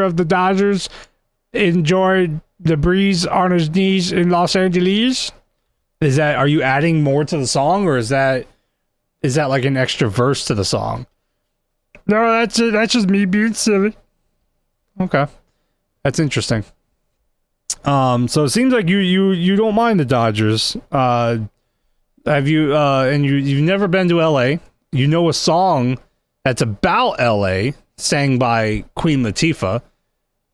of the Dodgers enjoy the breeze on his knees in Los Angeles? Are you adding more to the song, or is that like an extra verse to the song? No, that's it. That's just me being silly. Okay, that's interesting. So it seems like you don't mind the Dodgers. Have you? And you've never been to LA. You know a song that's about LA, sang by Queen Latifah.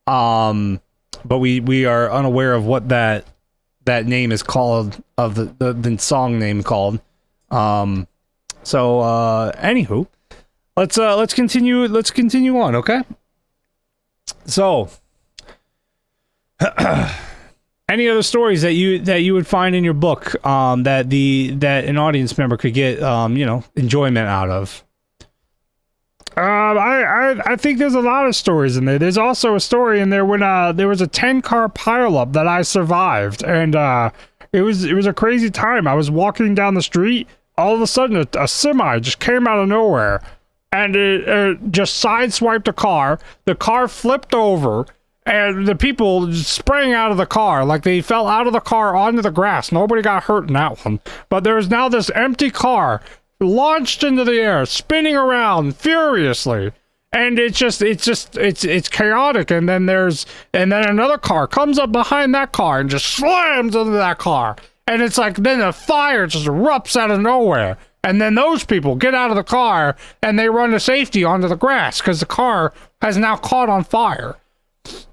But we are unaware of what that name is called, of the song name called. Anywho, let's continue on, okay? So, any other stories that you would find in your book that an audience member could get enjoyment out of? I think there's a lot of stories in there. There's also a story in there when there was a 10-car pileup that I survived, and it was a crazy time. I was walking down the street. All of a sudden, a semi just came out of nowhere, and it just sideswiped a car. The car flipped over, and the people sprang out of the car like they fell out of the car onto the grass. Nobody got hurt in that one, but there's now this empty car launched into the air, spinning around furiously, and it's chaotic. And then another car comes up behind that car and just slams into that car, and it's like then a fire just erupts out of nowhere, and then those people get out of the car and they run to safety onto the grass because the car has now caught on fire.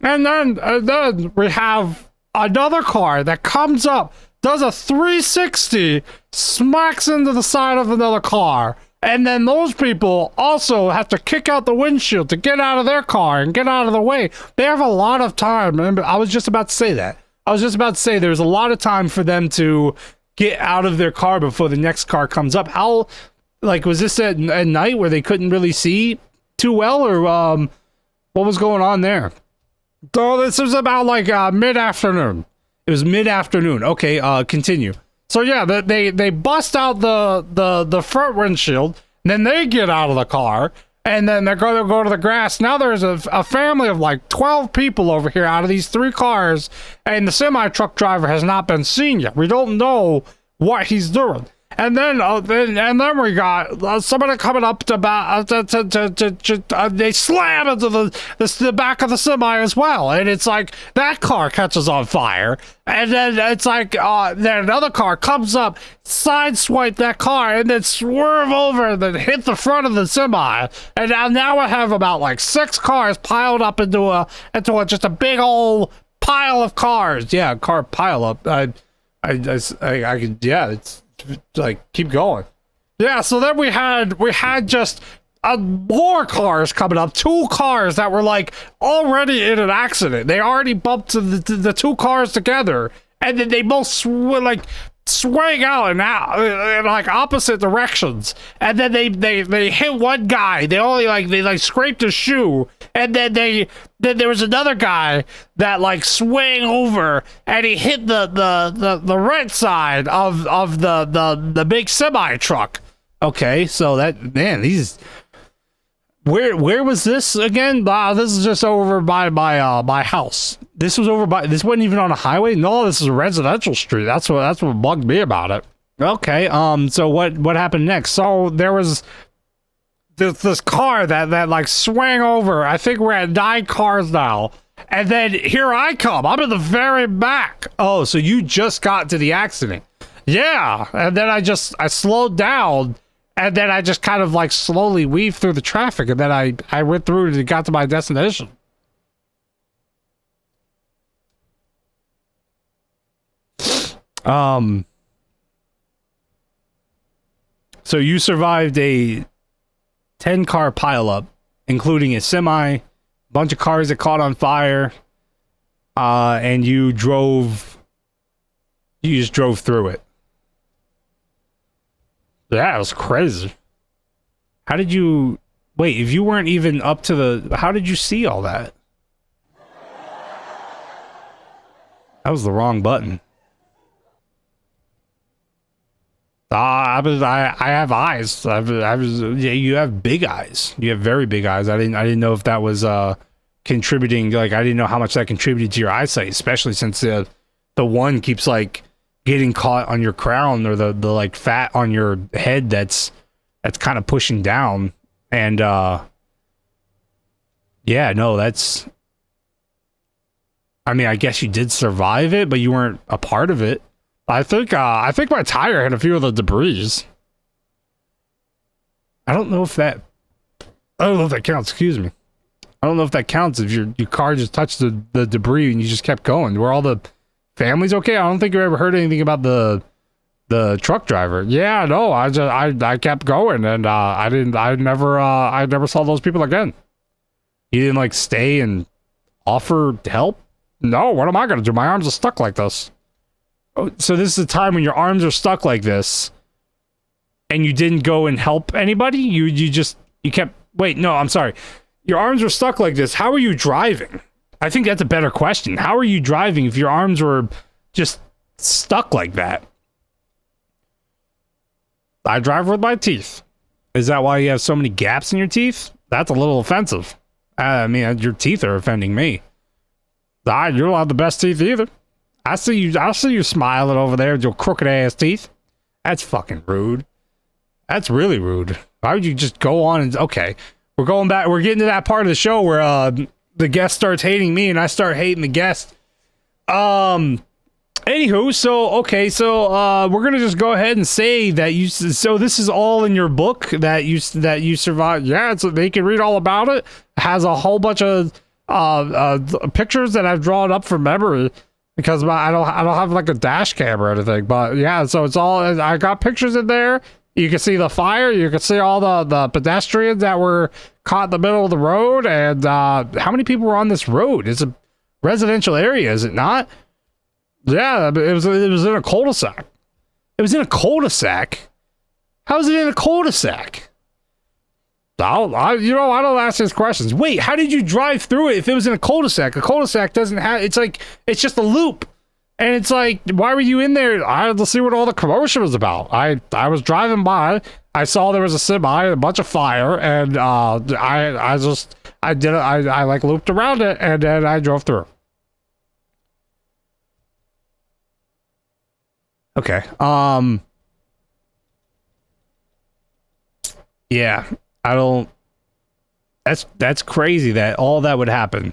And then we have another car that comes up, does a 360, smacks into the side of another car, and then those people also have to kick out the windshield to get out of their car and get out of the way. They have a lot of time. Remember, I was just about to say that. There's a lot of time for them to get out of their car before the next car comes up. How, was this at night where they couldn't really see too well, or what was going on there? So this was about mid-afternoon. It was mid-afternoon. Okay, continue. So yeah, they bust out the front windshield, then they get out of the car, and then they're going to go to the grass. Now there's a family of 12 people over here out of these 3 cars, and the semi-truck driver has not been seen yet. We don't know what he's doing. And then we got somebody coming up to they slam into the back of the semi as well, and it's like that car catches on fire, and then it's like then another car comes up, sideswipe that car, and then swerve over and then hit the front of the semi, and now I have about 6 cars piled up into just a big old pile of cars. Yeah, car pile up. I could, yeah, it's. Keep going. Yeah, so then we had just more cars coming up, 2 cars that were already in an accident. They already bumped the 2 cars together, and then they both swang out in opposite directions, and then they hit one guy. They only they scraped his shoe, and then there was another guy that swang over, and he hit the right side of the big semi truck. Okay, so where was this again? This is just over by my house. This wasn't even on a highway. No, this is a residential street. That's what bugged me about it. Okay, so what happened next? So there was this car that swang over. I think we're at 9 cars now. And then here I come. I'm in the very back. Oh, so you just got to the accident. Yeah, and then I slowed down. And then I just kind of slowly weaved through the traffic, and then I went through and got to my destination. So you survived a 10-car pileup, including a semi, bunch of cars that caught on fire, and you just drove through it. Yeah, it was crazy. How did you... Wait, if you weren't even up to the... How did you see all that? That was the wrong button. I have eyes. Yeah, you have big eyes. You have very big eyes. I didn't know if that was contributing. Like, I didn't know how much that contributed to your eyesight, especially since the one keeps like getting caught on your crown, or the like fat on your head that's kind of pushing down. And yeah, no, that's... I mean, I guess you did survive it, but you weren't a part of it. I think my tire hit a few of the debris. I don't know if that counts. Excuse me. I don't know if that counts if your car just touched the debris and you just kept going. Were all the families okay? I don't think you ever heard anything about the truck driver. Yeah, no, I kept going, and I never saw those people again. You didn't like stay and offer help? No, what am I gonna do? My arms are stuck like this. Oh, so this is a time when your arms are stuck like this, and you didn't go and help anybody? You kept... Wait, no, I'm sorry. Your arms were stuck like this. How are you driving? I think that's a better question. How are you driving if your arms were just stuck like that? I drive with my teeth. Is that why you have so many gaps in your teeth? That's a little offensive. I mean, your teeth are offending me. You don't have the best teeth either. I see you smiling over there with your crooked ass teeth. That's fucking rude. That's really rude. Why would you just go on and... Okay, we're going back. We're getting to that part of the show where the guest starts hating me and I start hating the guest. Anywho, so we're gonna just go ahead and say that you... So this is all in your book that you survived. Yeah, they can read all about it. It has a whole bunch of pictures that I've drawn up from memory, because I don't have like a dash cam or anything. But yeah, so it's all... I got pictures in there. You can see the fire. You can see all the pedestrians that were caught in the middle of the road. And how many people were on this road? It's a residential area, is it not? Yeah, it was in a cul-de-sac. It was in a cul-de-sac? How is it in a cul-de-sac? I don't ask these questions. Wait, how did you drive through it if it was in a cul-de-sac? A cul-de-sac doesn't have... It's just a loop. And it's like, why were you in there? I had to see what all the commotion was about. I was driving by. I saw there was a semi, a bunch of fire, and I like looped around it, and then I drove through. Okay. Yeah. I don't... That's crazy that all that would happen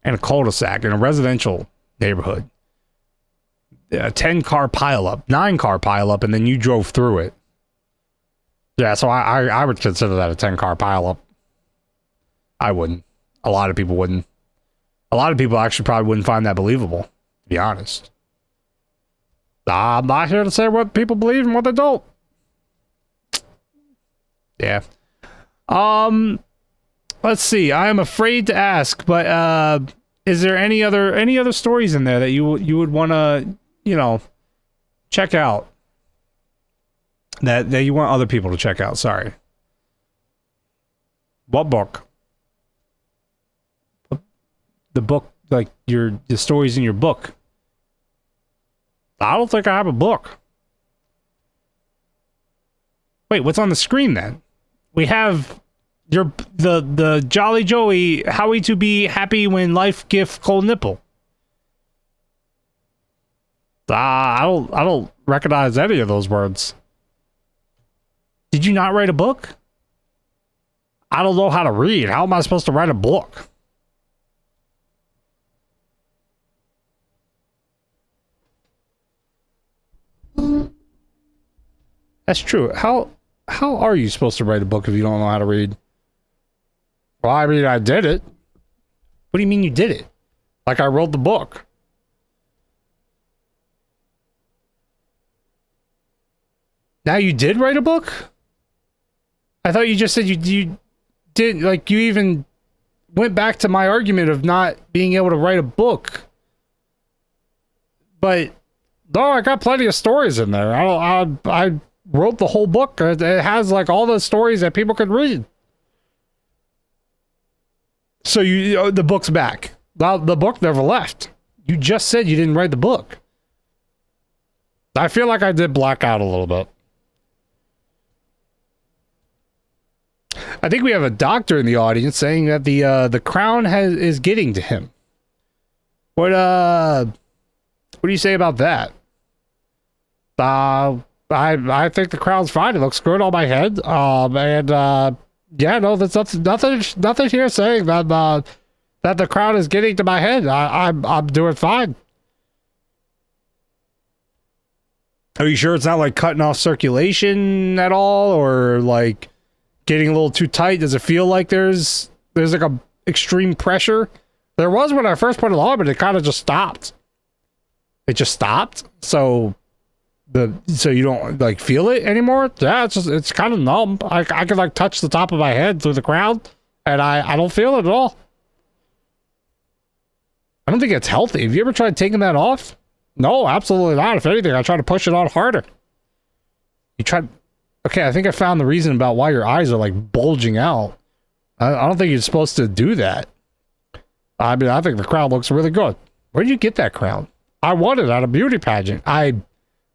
in a cul-de-sac in a residential neighborhood. A 10-car pileup, 9-car pileup, and then you drove through it. Yeah, so I would consider that a 10-car pileup. I wouldn't. A lot of people wouldn't. A lot of people actually probably wouldn't find that believable, to be honest. I'm not here to say what people believe and what they don't. Yeah. Let's see. I am afraid to ask, but is there any other stories in there that you would want to, check out? That you want other people to check out? Sorry. What book? The book, like the stories in your book. I don't think I have a book. Wait, what's on the screen then? We have the Jolly Joey, Howie to be happy when life gives cold nipple. I don't recognize any of those words. Did you not write a book? I don't know how to read. How am I supposed to write a book? That's true. How are you supposed to write a book if you don't know how to read? Well, I mean, I did it. What do you mean you did it? Like I wrote the book. Now you did write a book? I thought you just said you didn't, like, you even went back to my argument of not being able to write a book. But no, I got plenty of stories in there. I wrote the whole book. It has like all the stories that people could read. So the book's back. The book never left. You just said you didn't write the book. I feel like I did black out a little bit. I think we have a doctor in the audience saying that the crown is getting to him. What do you say about that? I think the crown's fine. It looks good on my head. Yeah, no, that's nothing here saying that the crown is getting to my head. I'm doing fine. Are you sure it's not like cutting off circulation at all, or like getting a little too tight? Does it feel like there's like a extreme pressure? There was when I first put it on, but it kind of just stopped. It just stopped. So you don't like feel it anymore? Yeah, it's kind of numb. I can like touch the top of my head through the crown, and I don't feel it at all. I don't think it's healthy. Have you ever tried taking that off? No, absolutely not. If anything, I try to push it on harder. You tried. Okay, I think I found the reason about why your eyes are like bulging out. I don't think you're supposed to do that. I mean, I think the crown looks really good. Where did you get that crown? I won it at a beauty pageant.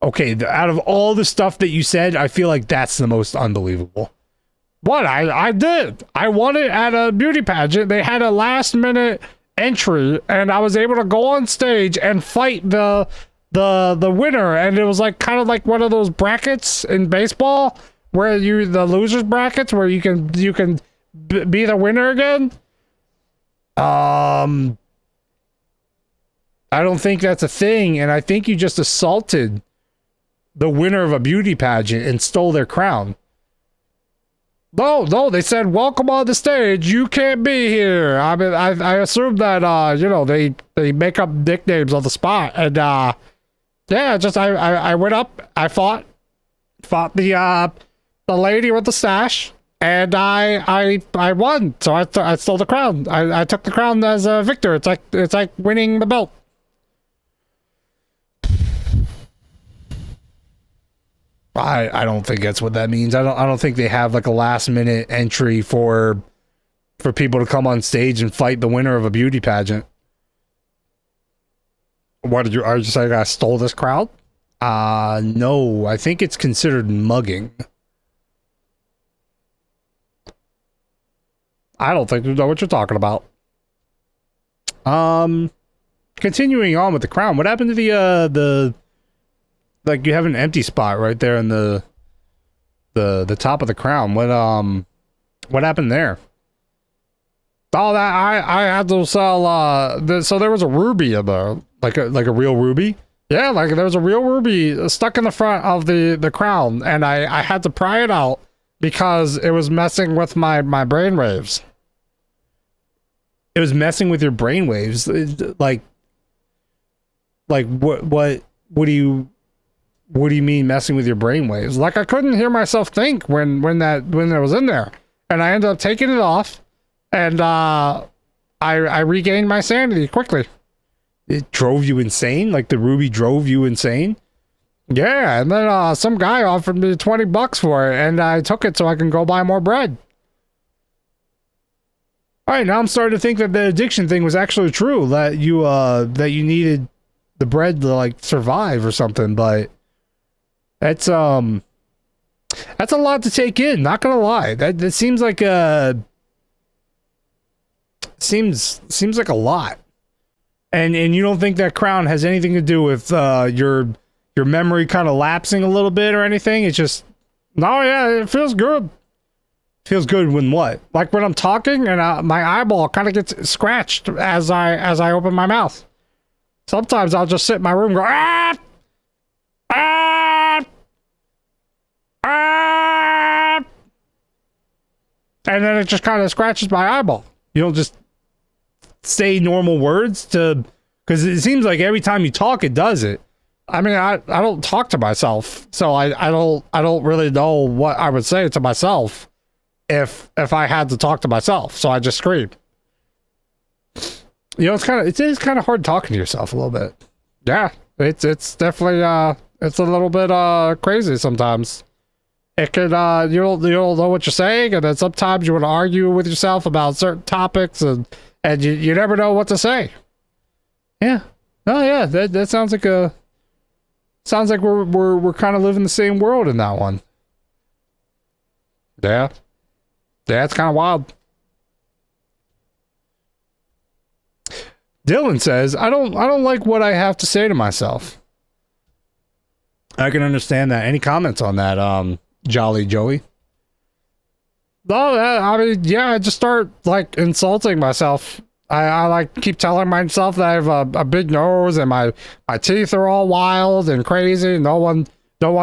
Okay, out of all the stuff that you said, I feel like that's the most unbelievable. What? I did. I won it at a beauty pageant. They had a last minute entry, and I was able to go on stage and fight the winner. And it was like kind of like one of those brackets in baseball where the losers brackets where you can be the winner again. I don't think that's a thing, and I think you just assaulted the winner of a beauty pageant and stole their crown. No, they said, welcome on the stage. You can't be here. I mean, I assume that, they make up nicknames on the spot. And, yeah, just, I went up, I fought the lady with the stash, and I won. So I stole the crown. I took the crown as a victor. It's like winning the belt. I don't think that's what that means. I don't think they have like a last minute entry for people to come on stage and fight the winner of a beauty pageant. Are you saying I stole this crowd? No, I think it's considered mugging. I don't think you know what you're talking about. Continuing on with the crown, what happened to the like, you have an empty spot right there in the top of the crown. What happened there? Oh, that I had to sell. So there was a ruby in there, like a real ruby. Yeah, like there was a real ruby stuck in the front of the crown, and I had to pry it out because it was messing with my brain waves. It was messing with your brain waves. Like what do you mean messing with your brainwaves? Like, I couldn't hear myself think when it was in there, and I ended up taking it off, and I regained my sanity quickly. It drove you insane? Like the ruby drove you insane? Yeah, and then some guy offered me $20 for it, and I took it so I can go buy more bread. All right, now I'm starting to think that the addiction thing was actually true, that you needed the bread to like survive or something, but that's a lot to take in, not gonna lie. That seems like seems like a lot. And you don't think that crown has anything to do with your memory kind of lapsing a little bit or anything? It's just, no, yeah, it feels good. Feels good when what? Like when I'm talking and my eyeball kind of gets scratched as I open my mouth. Sometimes I'll just sit in my room and go, ah! Ah! Ah! And then it just kind of scratches my eyeball. You don't just say normal words because it seems like every time you talk, it does it. I mean, I don't talk to myself, so I don't really know what I would say to myself if I had to talk to myself. So I just scream. You know, it is kind of hard talking to yourself a little bit. Yeah, it's definitely it's a little bit crazy sometimes. It could you don't know what you're saying, and then sometimes you want to argue with yourself about certain topics, and you never know what to say. Yeah. Oh yeah, that sounds like we're kind of living the same world in that one. Yeah. Yeah, it's kind of wild. Dylan says, I don't like what I have to say to myself. I can understand that. Any comments on that, Jolly Joey? No, I mean, yeah, I just start like insulting myself. I like keep telling myself that I have a big nose and my teeth are all wild and crazy. No one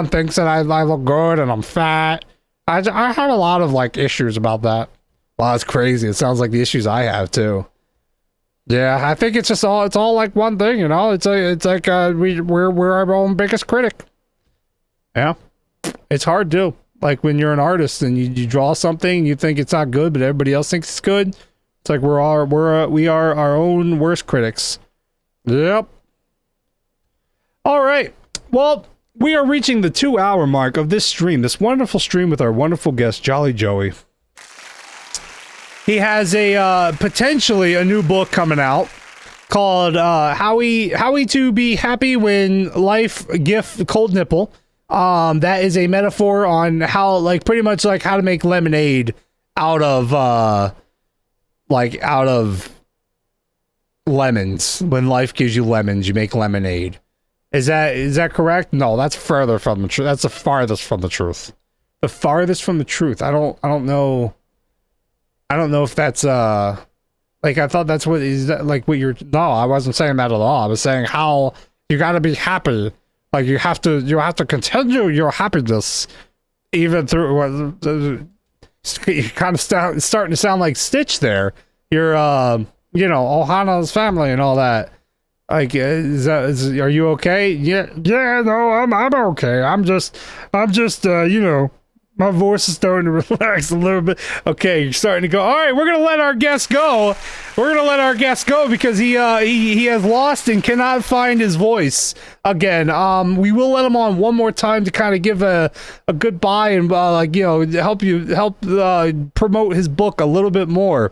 thinks that I look good and I'm fat. I have a lot of like issues about that. Wow, that's crazy. It sounds like the issues I have too. Yeah, I think it's all like one thing, you know. It's like we're our own biggest critic. Yeah, it's hard to, like, when you're an artist and you draw something, you think it's not good, but everybody else thinks it's good. It's like we are our own worst critics. Yep. All right. Well, we are reaching the 2-hour mark of this stream, this wonderful stream with our wonderful guest, Jolly Joey. He has potentially a new book coming out called How We to Be Happy When Life Gift Cold Nipple. That is a metaphor on how, like, pretty much like how to make lemonade out of lemons. When life gives you lemons, you make lemonade. Is that correct? No, that's further from the truth. That's the farthest from the truth. The farthest from the truth. I don't know. I don't know if that's like, I thought that's what is that, like, what you're. No, I wasn't saying that at all. I was saying how you got to be happy. Like, you have to continue your happiness even through. You kind of starting to sound like Stitch there. You're you know, Ohana's family and all that. Like, are you okay? Yeah, no, I'm okay. I'm just, you know, my voice is starting to relax a little bit. Okay, you're starting to go. All right, we're gonna let our guest go. We're gonna let our guest go because he has lost and cannot find his voice again. We will let him on one more time to kind of give a goodbye and like, you know, help promote his book a little bit more.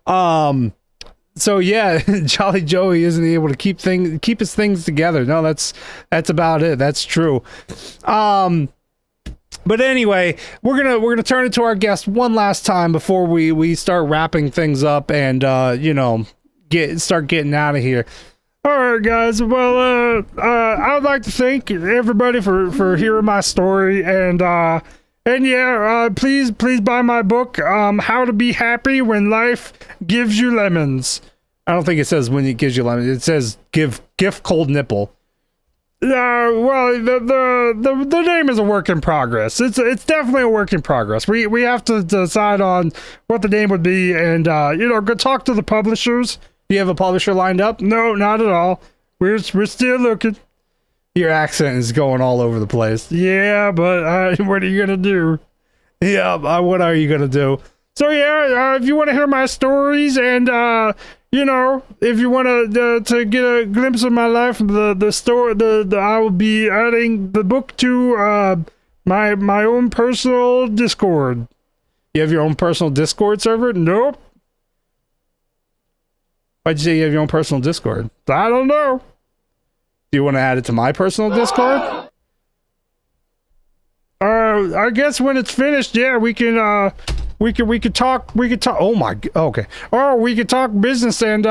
So yeah, Jolly Joey isn't able to keep his things together. No, that's about it. That's true. But anyway, we're gonna turn it to our guest one last time before we start wrapping things up and you know, start getting out of here. All right, guys. Well, I would like to thank everybody for hearing my story, and yeah, please buy my book, How to Be Happy When Life Gives You Lemons. I don't think it says when it gives you lemons. It says gift cold nipple. Well, the name is a work in progress. It's definitely a work in progress. We have to decide on what the name would be, and you know, go talk to the publishers. Do you have a publisher lined up? No, not at all. We're still looking. Your accent is going all over the place. Yeah, but what are you gonna do? Yeah, what are you gonna do? So yeah, if you want to hear my stories and you know, if you want to get a glimpse of my life, I will be adding the book to my own personal Discord. You have your own personal Discord server? Nope. Why'd you say you have your own personal Discord? I don't know. Do you want to add it to my personal Discord? I guess when it's finished, yeah, we can talk. Oh my. Okay. Oh, we could talk business and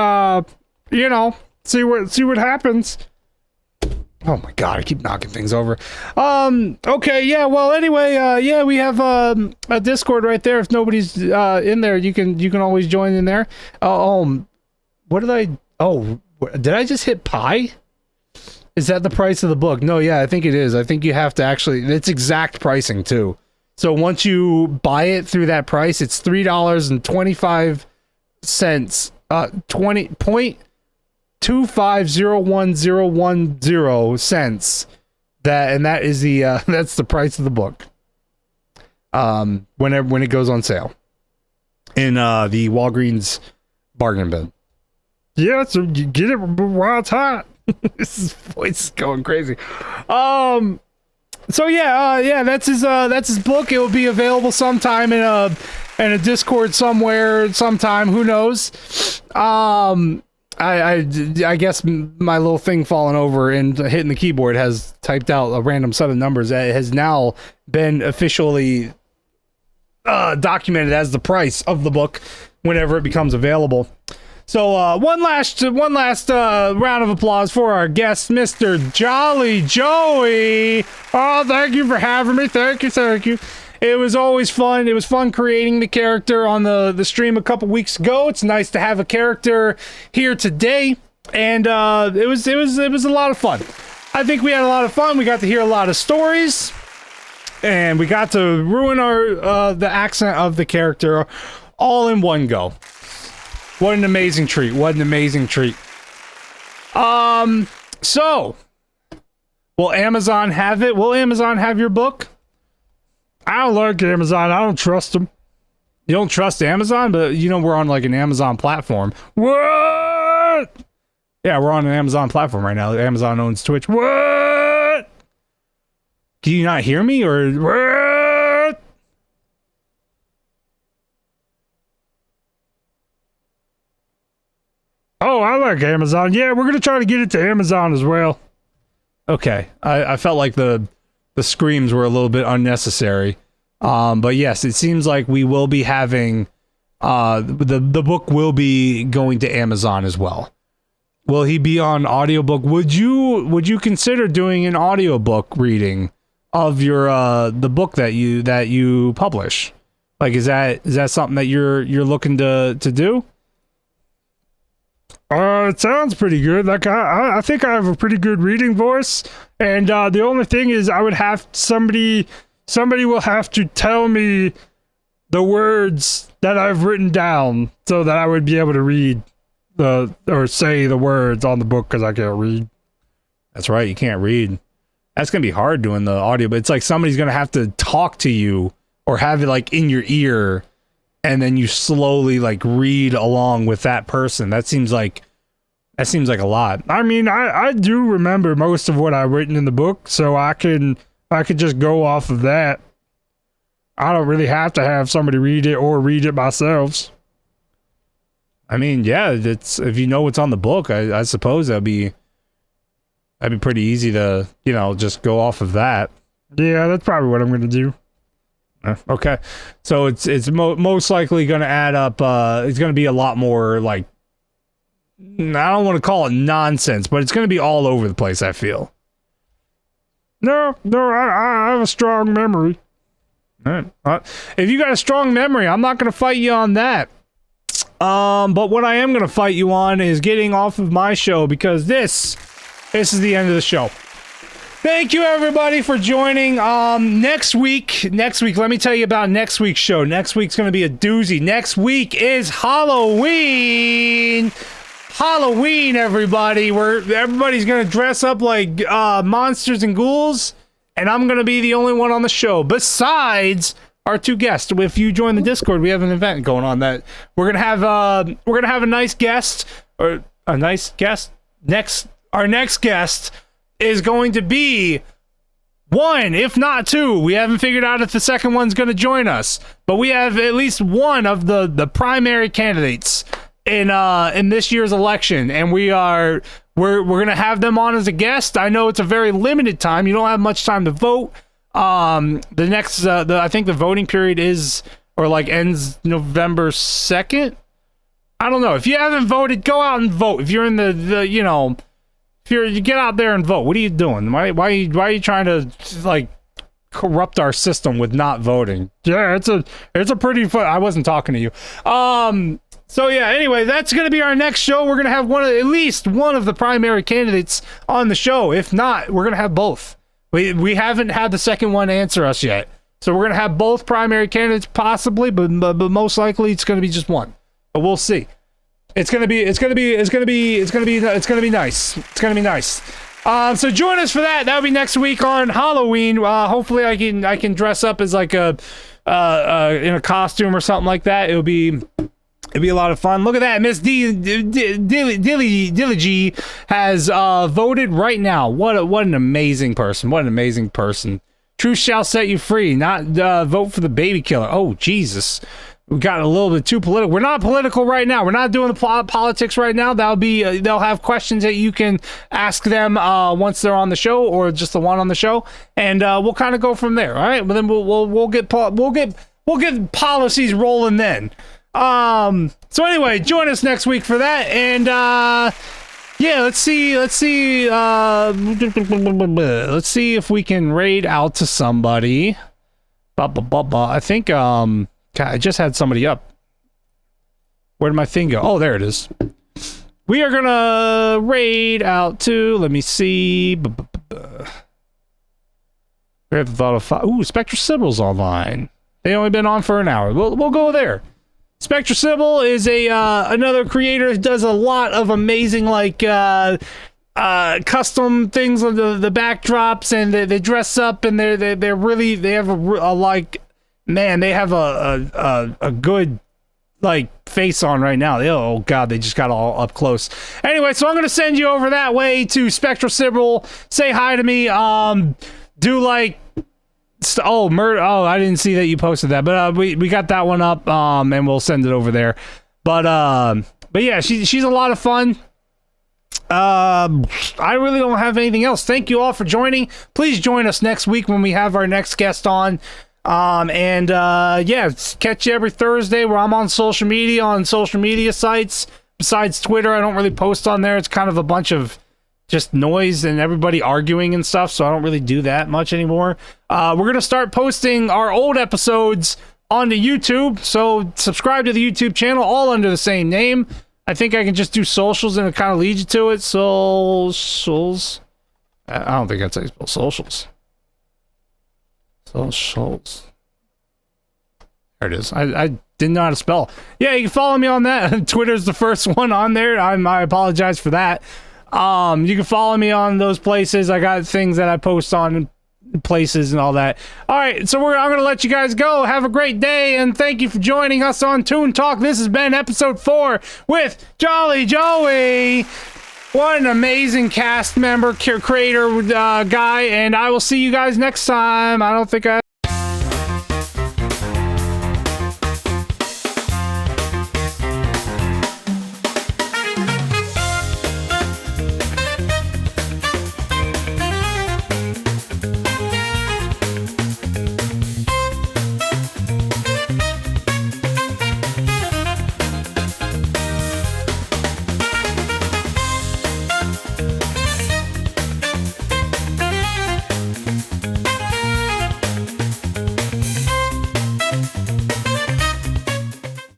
you know, see what happens. Oh my god, I keep knocking things over. Okay, yeah, well anyway, yeah, we have a Discord right there. If nobody's in there, you can always join in there. What did did I just hit pi? Is that the price of the book? No, yeah, I think it is. I think you have to actually, it's exact pricing too. So once you buy it through that price, it's $3.25. $2501010. That is the that's the price of the book. When it goes on sale in the Walgreens bargain bin. Yeah, so you get it while it's hot. This voice is going crazy. So yeah, that's his book. It will be available sometime in a Discord somewhere, sometime. Who knows? I guess my little thing falling over and hitting the keyboard has typed out a random set of numbers that has now been officially documented as the price of the book whenever it becomes available. So one last round of applause for our guest, Mr. Jolly Joey. Oh, thank you for having me. Thank you. It was always fun. It was fun creating the character on the stream a couple weeks ago. It's nice to have a character here today, and it was a lot of fun. I think we had a lot of fun. We got to hear a lot of stories, and we got to ruin our the accent of the character all in one go. What an amazing treat. So, will Amazon have it? Will Amazon have your book? I don't like Amazon. I don't trust them. You don't trust Amazon? But, we're on, like, an Amazon platform. What? Yeah, we're on an Amazon platform right now. Amazon owns Twitch. What? Do you not hear me, or... What? Oh, I like Amazon. Yeah, we're going to try to get it to Amazon as well. Okay. I felt like the screams were a little bit unnecessary. But yes, it seems like we will be having the book will be going to Amazon as well. Will he be on audiobook? Would you consider doing an audiobook reading of your the book that you publish? Like, is that something that you're looking to do? It sounds pretty good. Like, I think I have a pretty good reading voice, and the only thing is I would have somebody will have to tell me the words that I've written down so that I would be able to read or say the words on the book, because I can't read. That's right, you can't read. That's gonna be hard doing the audio, but it's like somebody's gonna have to talk to you or have it like in your ear, and then you slowly like read along with that person. That seems like a lot. I mean, I do remember most of what I've written in the book, so I could just go off of that. I don't really have to have somebody read it or read it myself. I mean, yeah, it's if you know what's on the book, I suppose that'd be pretty easy to, just go off of that. Yeah, that's probably what I'm going to do. Okay. So it's most likely going to add up. It's going to be a lot more like, I don't want to call it nonsense, but it's going to be all over the place, I feel. No, I have a strong memory. All right. If you got a strong memory, I'm not going to fight you on that. But what I am going to fight you on is getting off of my show, because this is the end of the show. Thank you, everybody, for joining. Next week, let me tell you about next week's show. Next week's going to be a doozy. Next week is Halloween. Halloween, everybody. Everybody's going to dress up like monsters and ghouls, and I'm going to be the only one on the show, besides our two guests. If you join the Discord, we have an event going on that we're going to have a nice guest, or a nice guest. Our next guest is going to be one, if not two. We haven't figured out if the second one's going to join us, but we have at least one of the primary candidates in this year's election, and we're going to have them on as a guest. I know it's a very limited time. You don't have much time to vote. I think the voting period ends November 2nd. I don't know. If you haven't voted, go out and vote. If you're in you get out there and vote. What are you doing? Why are you trying to like corrupt our system with not voting? Yeah, it's a pretty fun. I wasn't talking to you. So yeah, anyway, that's going to be our next show. We're going to have at least one of the primary candidates on the show. If not, we're going to have both. We haven't had the second one answer us yet. So we're going to have both primary candidates possibly, but most likely it's going to be just one. But we'll see. It's gonna be nice. It's gonna be nice. So join us for that. That'll be next week on Halloween. Hopefully I can dress up as like a in a costume or something like that. It'll be a lot of fun. Look at that. Miss Dilly G has voted right now. What an amazing person. What an amazing person. Truth shall set you free. Not vote for the baby killer. Oh, Jesus. We got a little bit too political. We're not political right now. We're not doing the politics right now. That'll be they'll have questions that you can ask them once they're on the show, or just the one on the show, and we'll kind of go from there. All right. But then we'll get policies rolling then. So anyway, join us next week for that, and yeah, let's see if we can raid out to somebody. I think I just had somebody up. Where did my thing go? Oh, there it is. We are gonna raid out to, let me see. We have the thought of ooh, Spectre Sibyl's online. They only been on for an hour. We'll go there. Spectre Sybil is another creator who does a lot of amazing like custom things on the backdrops, and they dress up, and they're really, they have a like, man, they have a good like face on right now. Oh god, they just got all up close. Anyway, so I'm gonna send you over that way to Spectre Sybil. Say hi to me. Do like. Oh, I didn't see that you posted that, but we got that one up, and we'll send it over there. But yeah, she's a lot of fun. I really don't have anything else. Thank you all for joining. Please join us next week when we have our next guest on. Yeah, catch you every Thursday where I'm on social media sites. Besides Twitter, I don't really post on there. It's kind of a bunch of just noise and everybody arguing and stuff, so I don't really do that much anymore. We're gonna start posting our old episodes onto YouTube, so subscribe to the YouTube channel, all under the same name. I think I can just do socials and it kind of leads you to it. Socials. I don't think that's how you spell socials. Socials. There it is. I didn't know how to spell. Yeah, you can follow me on that. Twitter's the first one on there. I apologize for that. You can follow me on those places. I got things that I post on places and all that. All right, so I'm gonna let you guys go. Have a great day, and thank you for joining us on Toon Talk. This has been episode 4 with Jolly Joey. What an amazing cast member, creator, guy, and I will see you guys next time. I don't think I